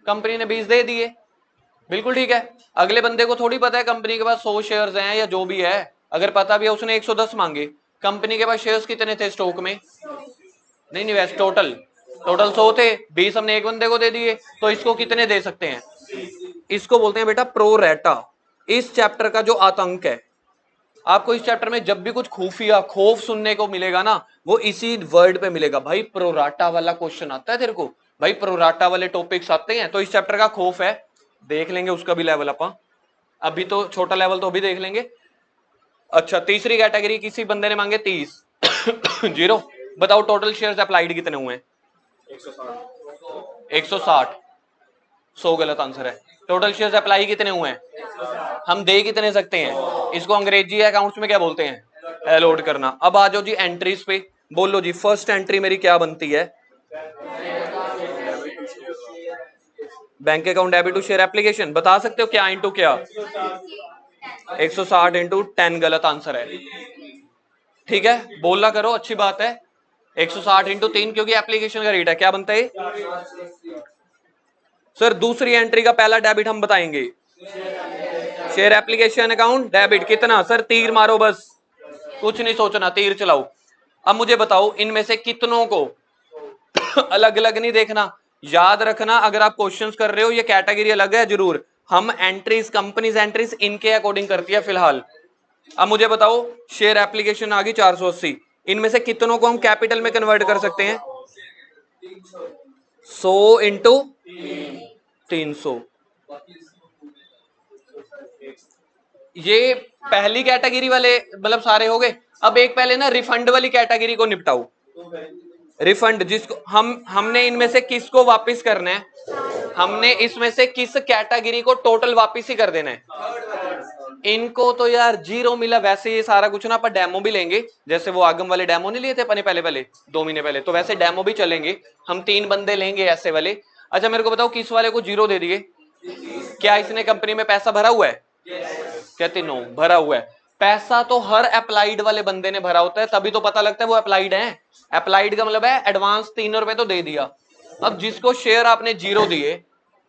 कंपनी ने 20 दे दिए, बिल्कुल ठीक है। अगले बंदे को थोड़ी पता है कंपनी के पास 100 शेयर्स हैं या जो भी है, अगर पता भी है उसने 110 मांगे। कंपनी के पास शेयर्स कितने थे स्टॉक में? नहीं नहीं, वैसे टोटल टोटल 100 थे, 20 हमने एक बंदे को दे दिए, तो इसको कितने दे सकते हैं? इसको बोलते हैं बेटा प्रो रेटा। इस चैप्टर का जो आतंक है, आपको इस चैप्टर में जब भी कुछ खुफिया खौफ सुनने को मिलेगा ना, वो इसी वर्ड पे मिलेगा। भाई प्रोराटा वाला क्वेश्चन आता है तेरे को, भाई प्रोराटा वाले टॉपिक्स आते हैं, तो इस चैप्टर का खौफ है। देख लेंगे उसका भी लेवल अपन, अभी तो छोटा लेवल तो अभी देख लेंगे। अच्छा, तीसरी कैटेगरी, किसी बंदे ने मांगे 30 जीरो। बताओ टोटल शेयर्स अप्लाइड कितने हुए? 160। 100 गलत आंसर है। टोटल शेयर्स अप्लाई कितने हुए हैं? हम दे कितने सकते हैं? इसको अंग्रेजी अकाउंट्स में क्या बोलते हैं? अलॉट करना। अब आ जाओ जी एंट्रीज पे, बोलो जी फर्स्ट एंट्री मेरी क्या बनती है? Bank account debit to share application. बता सकते हो क्या इंटू क्या? 160 इंटू 10 गलत आंसर है। ठीक है, बोला करो, अच्छी बात है। 160 इंटू 3, क्योंकि एप्लीकेशन का रेट है, क्या बनता है? सर दूसरी एंट्री का पहला डेबिट हम बताएंगे, शेयर एप्लीकेशन अकाउंट डेबिट कितना? सर तीर मारो बस, कुछ नहीं सोचना, तीर चलाओ। अब मुझे बताओ इनमें से कितनों को अलग अलग नहीं देखना, याद रखना। अगर आप क्वेश्चंस कर रहे हो, ये कैटेगरी अलग है जरूर, हम एंट्रीज, कंपनीज एंट्रीज इनके अकॉर्डिंग करती है फिलहाल। अब मुझे बताओ शेयर एप्लीकेशन आ गई 480, इनमें से कितनों को हम कैपिटल में कन्वर्ट कर सकते हैं? 100 इंटू 300। ये पहली कैटेगरी वाले मतलब सारे हो गए। अब एक पहले ना रिफंड वाली कैटेगरी को निपटाओ। रिफंड जिसको हमने इनमें से किसको वापस करना है? हमने इसमें से किस कैटेगरी को टोटल वापस ही कर देना है? इनको तो यार जीरो मिला, वैसे ये सारा कुछ ना अपन डेमो भी लेंगे, जैसे वो आगम वाले डेमो नहीं लिए थे अपने पहले 2 महीने पहले, तो वैसे डेमो भी चलेंगे। हम 3 बंदे लेंगे ऐसे वाले। अच्छा मेरे को बताओ किस वाले को जीरो दे दिए? क्या इसने कंपनी में पैसा भरा हुआ है? कहते नो, भरा हुआ है। पैसा तो हर अप्लाइड वाले बंदे ने भरा होता है, तभी तो पता लगता है वो अप्लाइड है। अप्लाइड का मतलब है एडवांस 3 रुपए तो दे दिया। अब जिसको शेयर आपने जीरो दिए,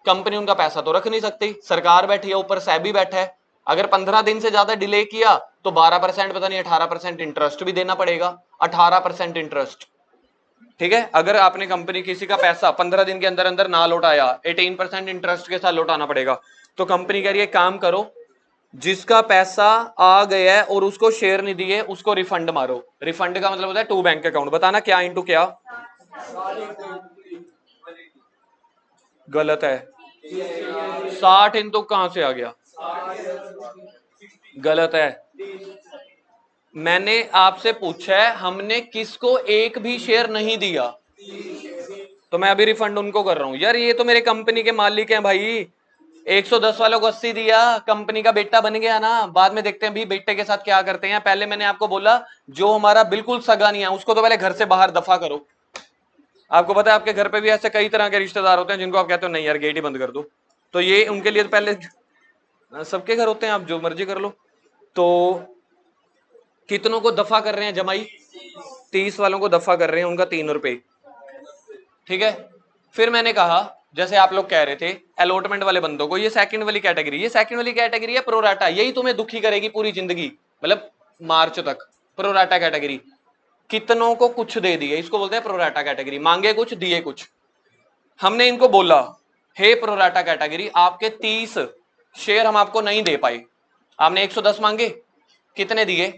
कंपनी उनका पैसा तो रख नहीं सकती, सरकार बैठी है ऊपर, सेबी बैठा है। अगर 15 दिन से ज्यादा डिले किया तो 12% पता नहीं 18% इंटरेस्ट भी देना पड़ेगा। 18% इंटरेस्ट, ठीक है। अगर आपने कंपनी किसी का पैसा 15 दिन के अंदर अंदर ना लौटाया, 18% इंटरेस्ट के साथ लौटाना पड़ेगा। तो कंपनी कह रही है काम करो, जिसका पैसा आ गया है और उसको शेयर नहीं दिए उसको रिफंड मारो। रिफंड का मतलब होता है टू बैंक अकाउंट। बताना क्या इंटू क्या? गलत है। 60 इंटू कहां से आ गया? गलत है। मैंने आपसे पूछा है हमने किसको एक भी शेयर नहीं दिया, तो मैं अभी रिफंड उनको कर रहा हूं। यार ये तो मेरे कंपनी के मालिक हैं भाई। 110 वालों को 80 दिया, कंपनी का बेटा बन गया ना। बाद में देखते हैं भी बेटे के साथ क्या करते हैं। पहले मैंने आपको बोला जो हमारा बिल्कुल सगा नहीं है उसको तो पहले घर से बाहर दफा करो। आपको पता है आपके घर पे भी ऐसे कई तरह के रिश्तेदार होते हैं जिनको आप कहते हो नहीं यार गेट ही बंद कर दो, तो ये उनके लिए तो पहले, सबके घर होते हैं, आप जो मर्जी कर लो। तो कितनों को दफा कर रहे हैं जमाई? 30 वालों को दफा कर रहे हैं, उनका 3 रुपए, ठीक है। फिर मैंने कहा जैसे आप लोग कह रहे थे अलॉटमेंट वाले बंदों को, ये सेकंड वाली कैटेगरी, ये सेकंड वाली कैटेगरी है प्रोराटा, यही तुम्हें दुखी करेगी पूरी जिंदगी, मतलब मार्च तक। प्रोराटा कैटेगरी कितनों को कुछ दे दिए, इसको बोलते हैं प्रोराटा कैटेगरी। मांगे कुछ दिए कुछ। हमने इनको बोला हे प्रोराटा कैटेगरी आपके 30 शेयर हम आपको नहीं दे पाए। आपने 110 मांगे, कितने दिए?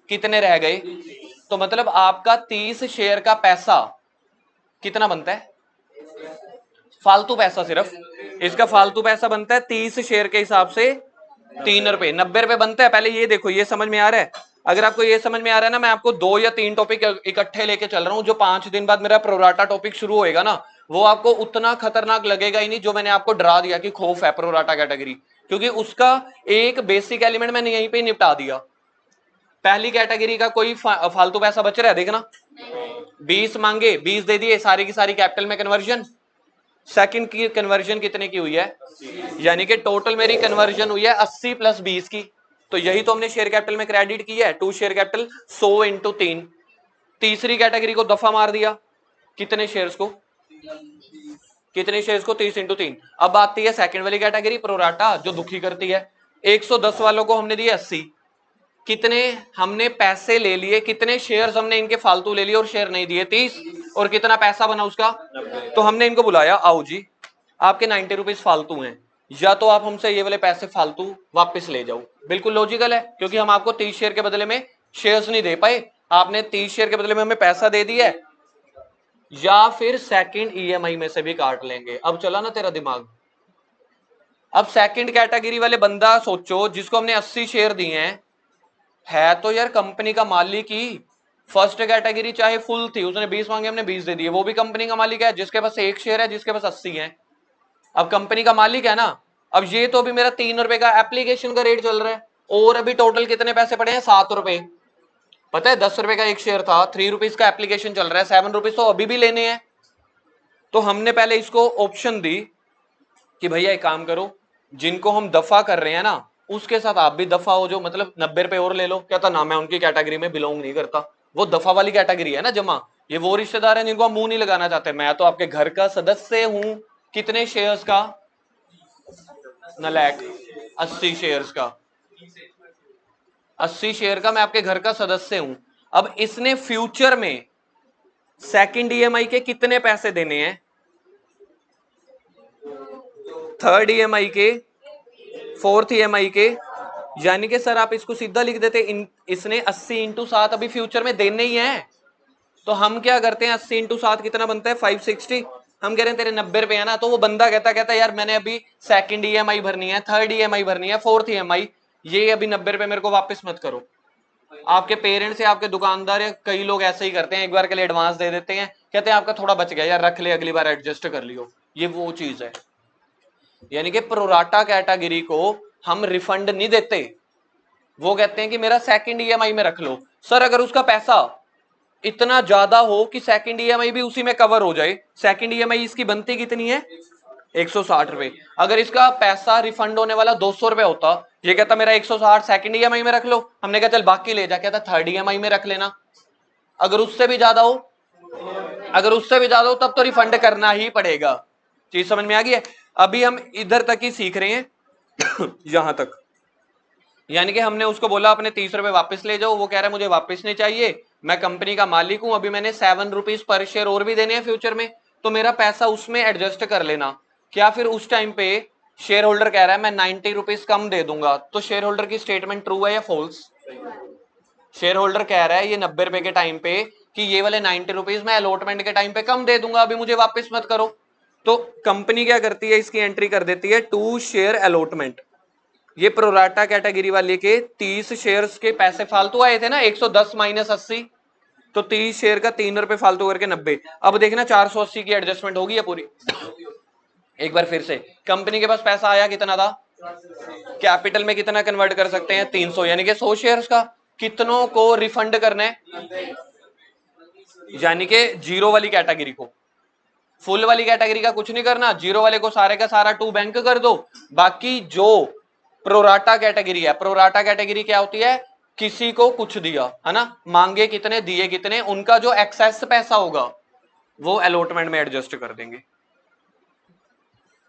कितने रह गए? तो मतलब आपका 30 शेयर का पैसा कितना बनता है? फालतू पैसा, सिर्फ इसका फालतू पैसा बनता है 30 शेयर के हिसाब से ₹3। 90 बनता है। पहले ये देखो, ये समझ में आ रहा है? अगर आपको ये समझ में आ रहा है ना, मैं आपको 2 या 3 टॉपिक इकट्ठे लेके चल रहा हूं। जो 5 दिन बाद मेरा प्रोराटा टॉपिक शुरू होएगा ना, वो आपको उतना खतरनाक लगेगा ही नहीं जो मैंने आपको डरा दिया कि खौफ है प्रोराटा कैटेगरी, क्योंकि उसका एक बेसिक एलिमेंट मैंने यहीं पे निपटा दिया। पहली कैटेगरी का कोई फालतू पैसा बच रहा है? देखना, 20 मांगे, 20 दे दिए, सारी की सारी कैपिटल में कन्वर्जन। सेकंड की कन्वर्जन कितने की हुई है? यानी कि टोटल मेरी कन्वर्जन हुई है 80 + 20 की। तो यही तो हमने शेयर कैपिटल में क्रेडिट की है, 2 शेयर कैपिटल 100 × 3। तीसरी कैटेगरी को दफा मार दिया, कितने शेयर्स को? कितने शेयर्स को? 30 × 3। अब आती है सेकंड वाली कैटेगरी प्रोराटा, जो दुखी करती है। 110 वालों को हमने दिए 80। कितने हमने पैसे ले लिए, कितने शेयर्स हमने इनके फालतू ले लिए और शेयर नहीं दिए? 30। और कितना पैसा बना उसका? 90। तो हमने इनको बुलाया, आओ जी आपके 90 रुपीज फालतू हैं, या तो आप हमसे ये वाले पैसे फालतू वापस ले जाओ। बिल्कुल लॉजिकल है, क्योंकि हम आपको 30 शेयर के बदले में शेयर्स नहीं दे पाए, आपने 30 शेयर के बदले में हमें पैसा दे दिया है, या फिर सेकंड ईएमआई में से भी काट लेंगे। अब चला ना तेरा दिमाग? अब सेकंड कैटेगरी वाले बंदा सोचो, जिसको हमने 80 शेयर दिए हैं, है तो यार कंपनी का मालिक ही। फर्स्ट कैटेगरी चाहे फुल थी, उसने 20 मांगे, हमने 20 दे दिए, वो भी कंपनी का मालिक है। जिसके पास 1 शेयर है, जिसके पास 80 है, अब कंपनी का मालिक है ना। अब ये तो अभी मेरा ₹3 का एप्लीकेशन का रेट चल रहा है, और अभी टोटल कितने पैसे पड़े हैं? ₹7। पता है ₹10 का एक शेयर था, ₹3 का एप्लीकेशन चल रहा है, ₹7 तो अभी भी लेने हैं। तो हमने पहले इसको ऑप्शन दी कि भैया एक काम करो, जिनको हम दफा कर रहे हैं ना, उसके साथ आप भी दफा हो जाओ, मतलब ₹90 और ले लो। कहता ना, मैं उनकी कैटेगरी में बिलोंग नहीं करता, वो दफा वाली कैटेगरी है ना जमा। ये वो रिश्तेदार हैं जिनको हम मुंह नहीं लगाना चाहते। मैं तो आपके घर का सदस्य हूं। कितने शेयर्स का? नलायक, 80 शेयर्स का। 80 शेयर का मैं आपके घर का सदस्य हूं। अब इसने फ्यूचर में सेकंड ईएमआई के कितने पैसे देने हैं? थर्ड ईएमआई के, फोर्थ ईएमआई के। यानी कि सर आप इसको सीधा लिख देते, इसने 80 × 7 अभी फ्यूचर में देने ही है। तो हम क्या करते हैं, 80 × 7 कितना बनता है? 560। हम कह रहे हैं तेरे ₹90 है ना, तो वो बंदा कहता यार मैंने अभी सेकंड ईएमआई भरनी है, थर्ड ईएमआई भरनी है, फोर्थ ईएमआई, ये अभी ₹90 मेरे को वापस मत करो। आपके पेरेंट्स या आपके दुकानदार या कई लोग ऐसे ही करते हैं, एक बार के लिए एडवांस दे देते हैं, कहते हैं आपका थोड़ा बच गया यार, रख ले, अगली बार एडजस्ट कर लियो। ये वो चीज है। यानी कि प्रोराटा कैटेगरी को हम रिफंड नहीं देते, वो कहते हैं कि मेरा सेकंड ईएमआई में रख लो। सर अगर उसका पैसा इतना ज्यादा हो कि सेकंड ईएमआई भी उसी में कवर हो जाए, सेकंड ईएमआई इसकी बनती कितनी है? ₹160। अगर इसका पैसा रिफंड होने वाला ₹200 होता, ये कहता मेरा 160 सेकंड ईएमआई में रख लो, हमने कहा चल बाकी ले जा, कहता थर्ड ईएमआई में रख लेना। अगर उससे भी ज्यादा हो, अगर उससे भी ज्यादा हो तब तो रिफंड करना ही पड़ेगा। चीज समझ में आ गई है? अभी हम इधर तक ही सीख रहे हैं यहां तक। यानी कि हमने उसको बोला अपने ₹30 वापस ले जाओ, वो कह रहा है मुझे वापस नहीं चाहिए, मैं कंपनी का मालिक हूं, अभी मैंने ₹7 पर शेयर और भी देने हैं फ्यूचर में, तो मेरा पैसा उसमें एडजस्ट कर लेना। क्या फिर उस टाइम पे शेयर होल्डर कह रहा है मैं ₹90 कम दे दूंगा, तो शेयर होल्डर की स्टेटमेंट ट्रू है या फॉल्स? शेयर होल्डर कह रहा है ये ₹90 के टाइम पे कि ये वाले ₹90 मैं अलॉटमेंट के टाइम पे कम दे दूंगा, अभी मुझे वापस मत करो। तो कंपनी क्या करती है, इसकी एंट्री कर देती है 2 शेयर अलॉटमेंट। ये प्रोराटा कैटेगरी वाले के 30 शेयर्स के पैसे फालतू आए थे ना, 110 - 80, तो 30 शेयर का ₹3 फालतू करके 90। अब देखना 480 की एडजस्टमेंट होगी या पूरी? एक बार फिर से, कंपनी के पास पैसा आया कितना था? कैपिटल में कितना कन्वर्ट कर सकते हैं? 300, यानी कि 100 शेयर्स का। कितनों को रिफंड करना है? यानी कि जीरो वाली कैटेगरी को। फुल वाली कैटेगरी का कुछ नहीं करना, जीरो वाले को सारे का सारा टू बैंक कर दो। बाकी जो प्रोराटा कैटेगरी है, प्रोराटा कैटेगरी क्या होती है? किसी को कुछ दिया है ना, मांगे कितने दिए कितने, उनका जो एक्सेस पैसा होगा वो अलॉटमेंट में एडजस्ट कर देंगे।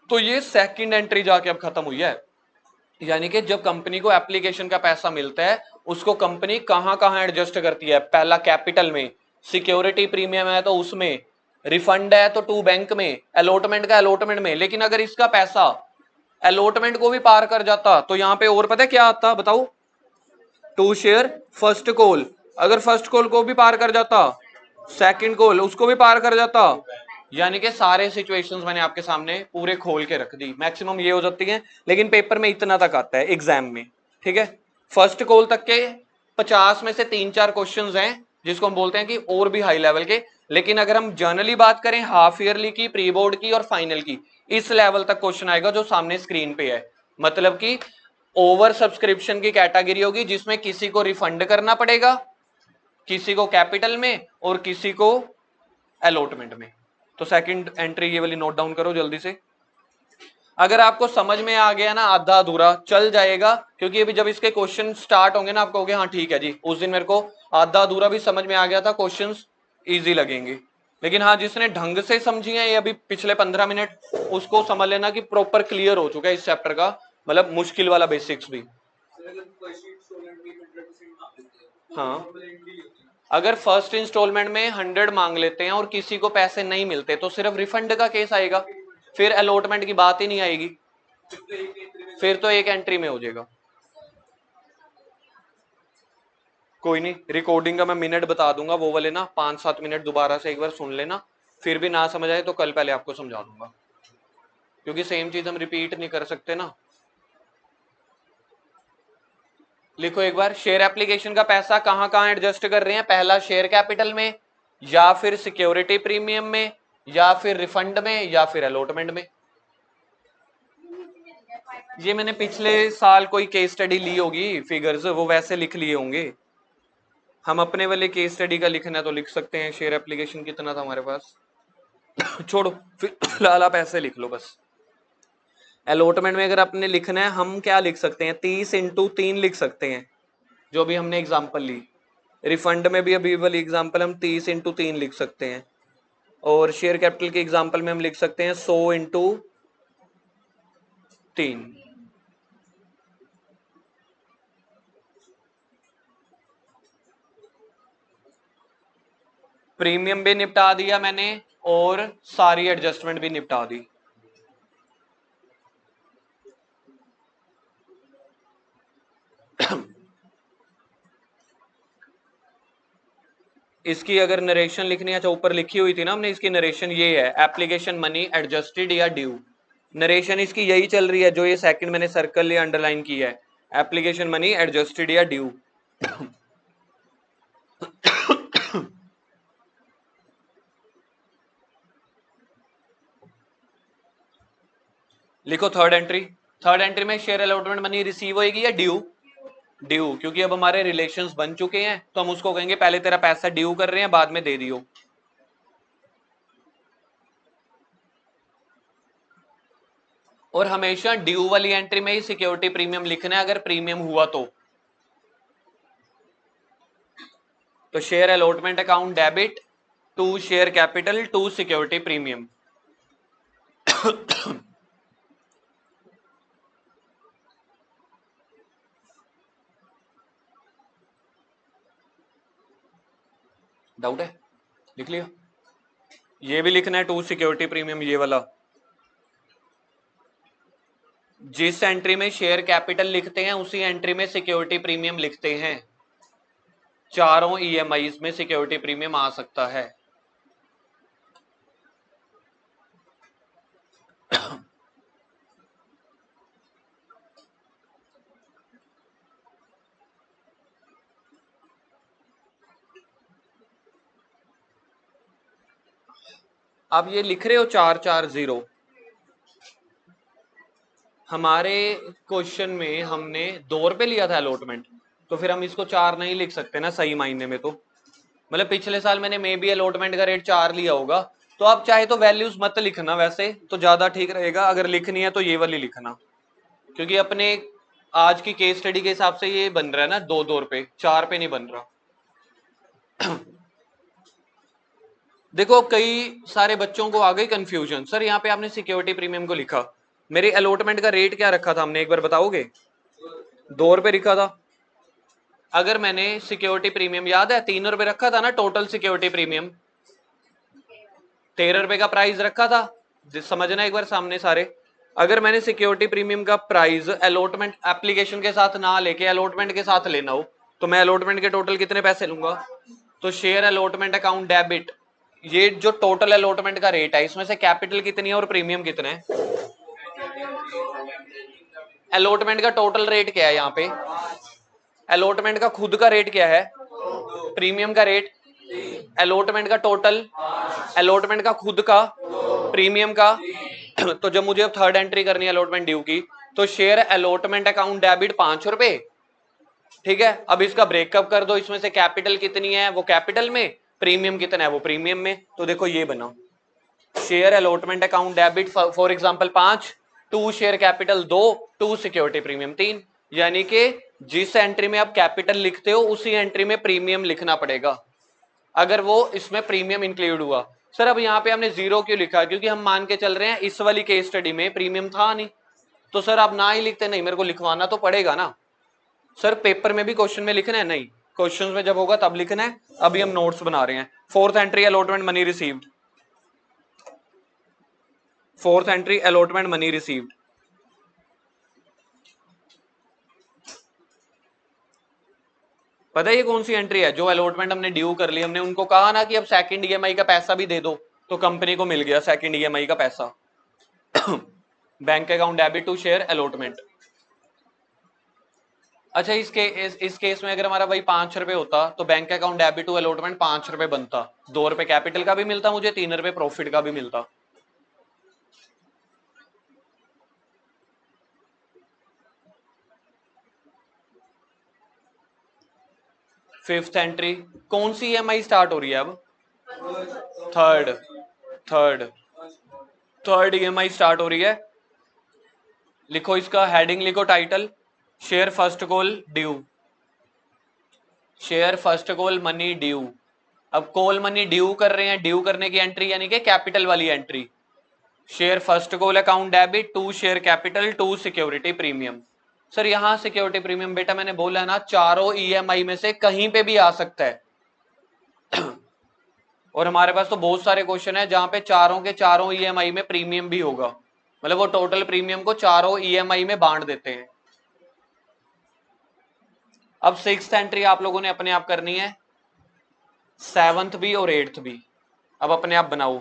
तो ये सेकंड एंट्री जाके अब खत्म हुई है। यानी कि जब कंपनी को एप्लीकेशन का पैसा मिलता है, उसको कंपनी कहां कहां एडजस्ट करती है? पहला कैपिटल में, सिक्योरिटी प्रीमियम है तो उसमें, रिफंड है तो टू बैंक में, अलॉटमेंट का अलॉटमेंट में। लेकिन अगर इसका पैसा अलॉटमेंट को भी पार कर जाता तो यहां पे और पता है क्या आता? बताओ, 2 शेयर फर्स्ट कॉल। अगर फर्स्ट कॉल को भी पार कर जाता, सेकंड कॉल उसको भी पार कर जाता, यानी कि सारे सिचुएशंस मैंने आपके सामने पूरे खोल के रख दी, मैक्सिमम ये हो जाती है, लेकिन पेपर में इतना तक आता है एग्जाम में। ठीक है, फर्स्ट कॉल तक के 50 में से 3-4 क्वेश्चंस हैं जिसको हम बोलते हैं कि और भी हाई लेवल के। लेकिन अगर हम जनरली बात करें हाफ ईयरली की, प्री बोर्ड की और फाइनल की, इस लेवल तक क्वेश्चन आएगा जो सामने स्क्रीन पे है। मतलब कि ओवर सब्सक्रिप्शन की कैटेगरी होगी जिसमें किसी को रिफंड करना पड़ेगा, किसी को कैपिटल में और किसी को अलॉटमेंट में। तो सेकंड एंट्री ये वाली नोट डाउन करो जल्दी से। अगर आपको समझ में आ गया ना, आधा अधूरा चल जाएगा, क्योंकि अभी जब इसके क्वेश्चन स्टार्ट होंगे ना आप कहोगे हाँ ठीक है जी, उस दिन मेरे को आधा अधूरा भी समझ में आ गया था, क्वेश्चंस इजी लगेंगे। लेकिन हाँ, जिसने ढंग से समझी है ये अभी पिछले 15 मिनट, उसको समझ लेना कि प्रॉपर क्लियर हो चुका है इस चैप्टर का, मतलब मुश्किल वाला बेसिक्स भी। हाँ, अगर फर्स्ट इंस्टॉलमेंट में 100 मांग लेते हैं और किसी को पैसे नहीं मिलते तो सिर्फ रिफंड का केस आएगा, फिर अलॉटमेंट की बात ही नहीं आएगी, फिर तो एक एंट्री में हो जाएगा। कोई नहीं, रिकॉर्डिंग का मैं मिनट बता दूंगा, वो वाले ना 5-7 मिनट दोबारा से एक बार सुन लेना, फिर भी ना समझ आए तो कल पहले आपको समझा दूंगा, क्योंकि सेम चीज हम रिपीट नहीं कर सकते ना। लिखो एक बार, शेयर एप्लीकेशन का पैसा कहां कहां एडजस्ट कर रहे हैं? पहला शेयर कैपिटल में, या फिर सिक्योरिटी प्रीमियम में, या फिर रिफंड में, या फिर अलॉटमेंट में। ये मैंने पिछले साल कोई केस स्टडी ली होगी, फिगर्स वो वैसे लिख लिए होंगे। हम अपने वाले केस स्टडी का लिखना है तो लिख सकते हैं। शेयर एप्लीकेशन कितना था हमारे पास, छोड़ो फिलहाल आप ऐसे लिख लो बस। अलॉटमेंट में अगर आपने लिखना है, हम क्या लिख सकते हैं, 30x3 लिख सकते हैं, जो भी हमने एग्जांपल ली। रिफंड में भी अभी वाली एग्जांपल हम 30x3 लिख सकते हैं, और शेयर कैपिटल के एग्जांपल में हम लिख सकते हैं 100x3। प्रीमियम भी निपटा दिया मैंने और सारी एडजस्टमेंट भी निपटा दी। इसकी अगर नरेशन लिखनी है, अच्छा ऊपर लिखी हुई थी ना हमने, इसकी नरेशन ये है, एप्लीकेशन मनी एडजस्टेड या ड्यू। नरेशन इसकी यही चल रही है जो ये सेकंड मैंने सर्कल या अंडरलाइन की है, एप्लीकेशन मनी एडजस्टेड या ड्यू। लिखो थर्ड एंट्री। थर्ड एंट्री में शेयर अलॉटमेंट मनी रिसीव होगी या ड्यू? ड्यू, क्योंकि अब हमारे रिलेशंस बन चुके हैं तो हम उसको कहेंगे पहले तेरा पैसा ड्यू कर रहे हैं, बाद में दे दियो। और हमेशा ड्यू वाली एंट्री में ही सिक्योरिटी प्रीमियम लिखना है अगर प्रीमियम हुआ तो share allotment account debit to share capital to security premium. Doubt है? लिख लिया? ये भी लिखना है टू सिक्योरिटी प्रीमियम, ये वाला। जिस एंट्री में शेयर कैपिटल लिखते हैं उसी एंट्री में सिक्योरिटी प्रीमियम लिखते हैं। चारों ईएमआईज में सिक्योरिटी प्रीमियम आ सकता है। आप ये लिख रहे हो 440, हमारे क्वेश्चन में हमने 2 रुपए लिया था अलॉटमेंट, तो फिर हम इसको 4 नहीं लिख सकते ना सही मायने में। तो मतलब पिछले साल मैंने मे बी अलॉटमेंट का रेट 4 लिया होगा, तो आप चाहे तो वैल्यूज मत लिखना, वैसे तो ज्यादा ठीक रहेगा। अगर लिखनी है तो ये वाली लिखना, क्योंकि अपने आज की केस स्टडी के हिसाब से ये बन रहा है ना 2-2 रुपए, 4 पे नहीं बन रहा। देखो कई सारे बच्चों को आ गई कंफ्यूजन, सर यहाँ पे आपने सिक्योरिटी प्रीमियम को लिखा, मेरे अलॉटमेंट का रेट क्या रखा था हमने, एक बार बताओगे? 2 रुपए लिखा था। अगर मैंने सिक्योरिटी प्रीमियम याद है 3 रुपए रखा था ना, टोटल सिक्योरिटी प्रीमियम 13 रुपए का प्राइस रखा था, समझना एक बार सामने सारे। अगर मैंने सिक्योरिटी प्रीमियम का प्राइस अलॉटमेंट एप्लीकेशन के साथ ना लेके अलॉटमेंट के साथ लेना हो, तो मैं अलॉटमेंट के टोटल कितने पैसे लूंगा? तो शेयर अलॉटमेंट अकाउंट डेबिट ये जो टोटल अलॉटमेंट का रेट है इसमें से कैपिटल कितनी है और प्रीमियम कितना है? अलॉटमेंट का टोटल रेट क्या है यहाँ पे? अलॉटमेंट का खुद का रेट क्या है? प्रीमियम का रेट, अलॉटमेंट का टोटल, अलॉटमेंट का खुद का, प्रीमियम का। तो जब मुझे अब थर्ड एंट्री करनी है अलॉटमेंट ड्यू की, तो शेयर अलॉटमेंट अकाउंट डेबिट 5 रुपए, ठीक है। अब इसका ब्रेकअप कर दो, इसमें से कैपिटल कितनी है वो कैपिटल में, प्रीमियम कितना है वो प्रीमियम में। तो देखो ये बना share allotment account debit for example 5, 2 share capital 2, 2 security premium 3। यानी कि जिस एंट्री में आप कैपिटल लिखते हो उसी एंट्री में प्रीमियम लिखना पड़ेगा अगर वो इसमें प्रीमियम इंक्लूड हुआ। सर अब यहाँ पे हमने 0 क्यों लिखा? क्योंकि हम मान के चल रहे हैं इस वाली केस स्टडी में प्रीमियम था नहीं। तो सर आप ना ही लिखते, नहीं मेरे को लिखवाना तो पड़ेगा ना। सर पेपर में भी क्वेश्चन में लिखना है? नहीं, क्वेश्चन में जब होगा तब लिखना है। अभी हम नोट्स बना रहे हैं। Fourth entry allotment money received, fourth entry allotment money received. पता है ये कौन सी एंट्री है? जो अलॉटमेंट हमने ड्यू कर ली, हमने उनको कहा ना कि अब सेकंड ईएमआई का पैसा भी दे दो, तो कंपनी को मिल गया सेकंड ईएमआई का पैसा। Bank account debit to share allotment. अच्छा इस केस में अगर हमारा भाई 5 रुपए होता तो bank account debit to allotment 5 रुपए बनता, 2 रुपए कैपिटल का भी मिलता मुझे, 3 रुपए प्रॉफिट का भी मिलता। फिफ्थ एंट्री कौन सी ईएमआई स्टार्ट हो रही है अब? Third, third, third EMI start हो रही है। लिखो इसका हेडिंग, लिखो title, share first call due, share first call money due. अब कॉल मनी ड्यू कर रहे हैं, ड्यू करने की एंट्री यानी कि कैपिटल वाली entry, share first call account debit to share capital to security premium. Sir यहां सिक्योरिटी प्रीमियम बेटा मैंने बोला ना चारों ईएमआई में से कहीं पे भी आ सकता है। और हमारे पास तो बहुत सारे क्वेश्चन है जहां पे चारों के चारों ईएमआई में प्रीमियम भी होगा, मतलब वो टोटल प्रीमियम को चारों ईएमआई में बांट देते हैं। अब सिक्स्थ एंट्री आप लोगों ने अपने आप करनी है, सेवंथ भी और एट्थ भी। अब अपने आप बनाओ।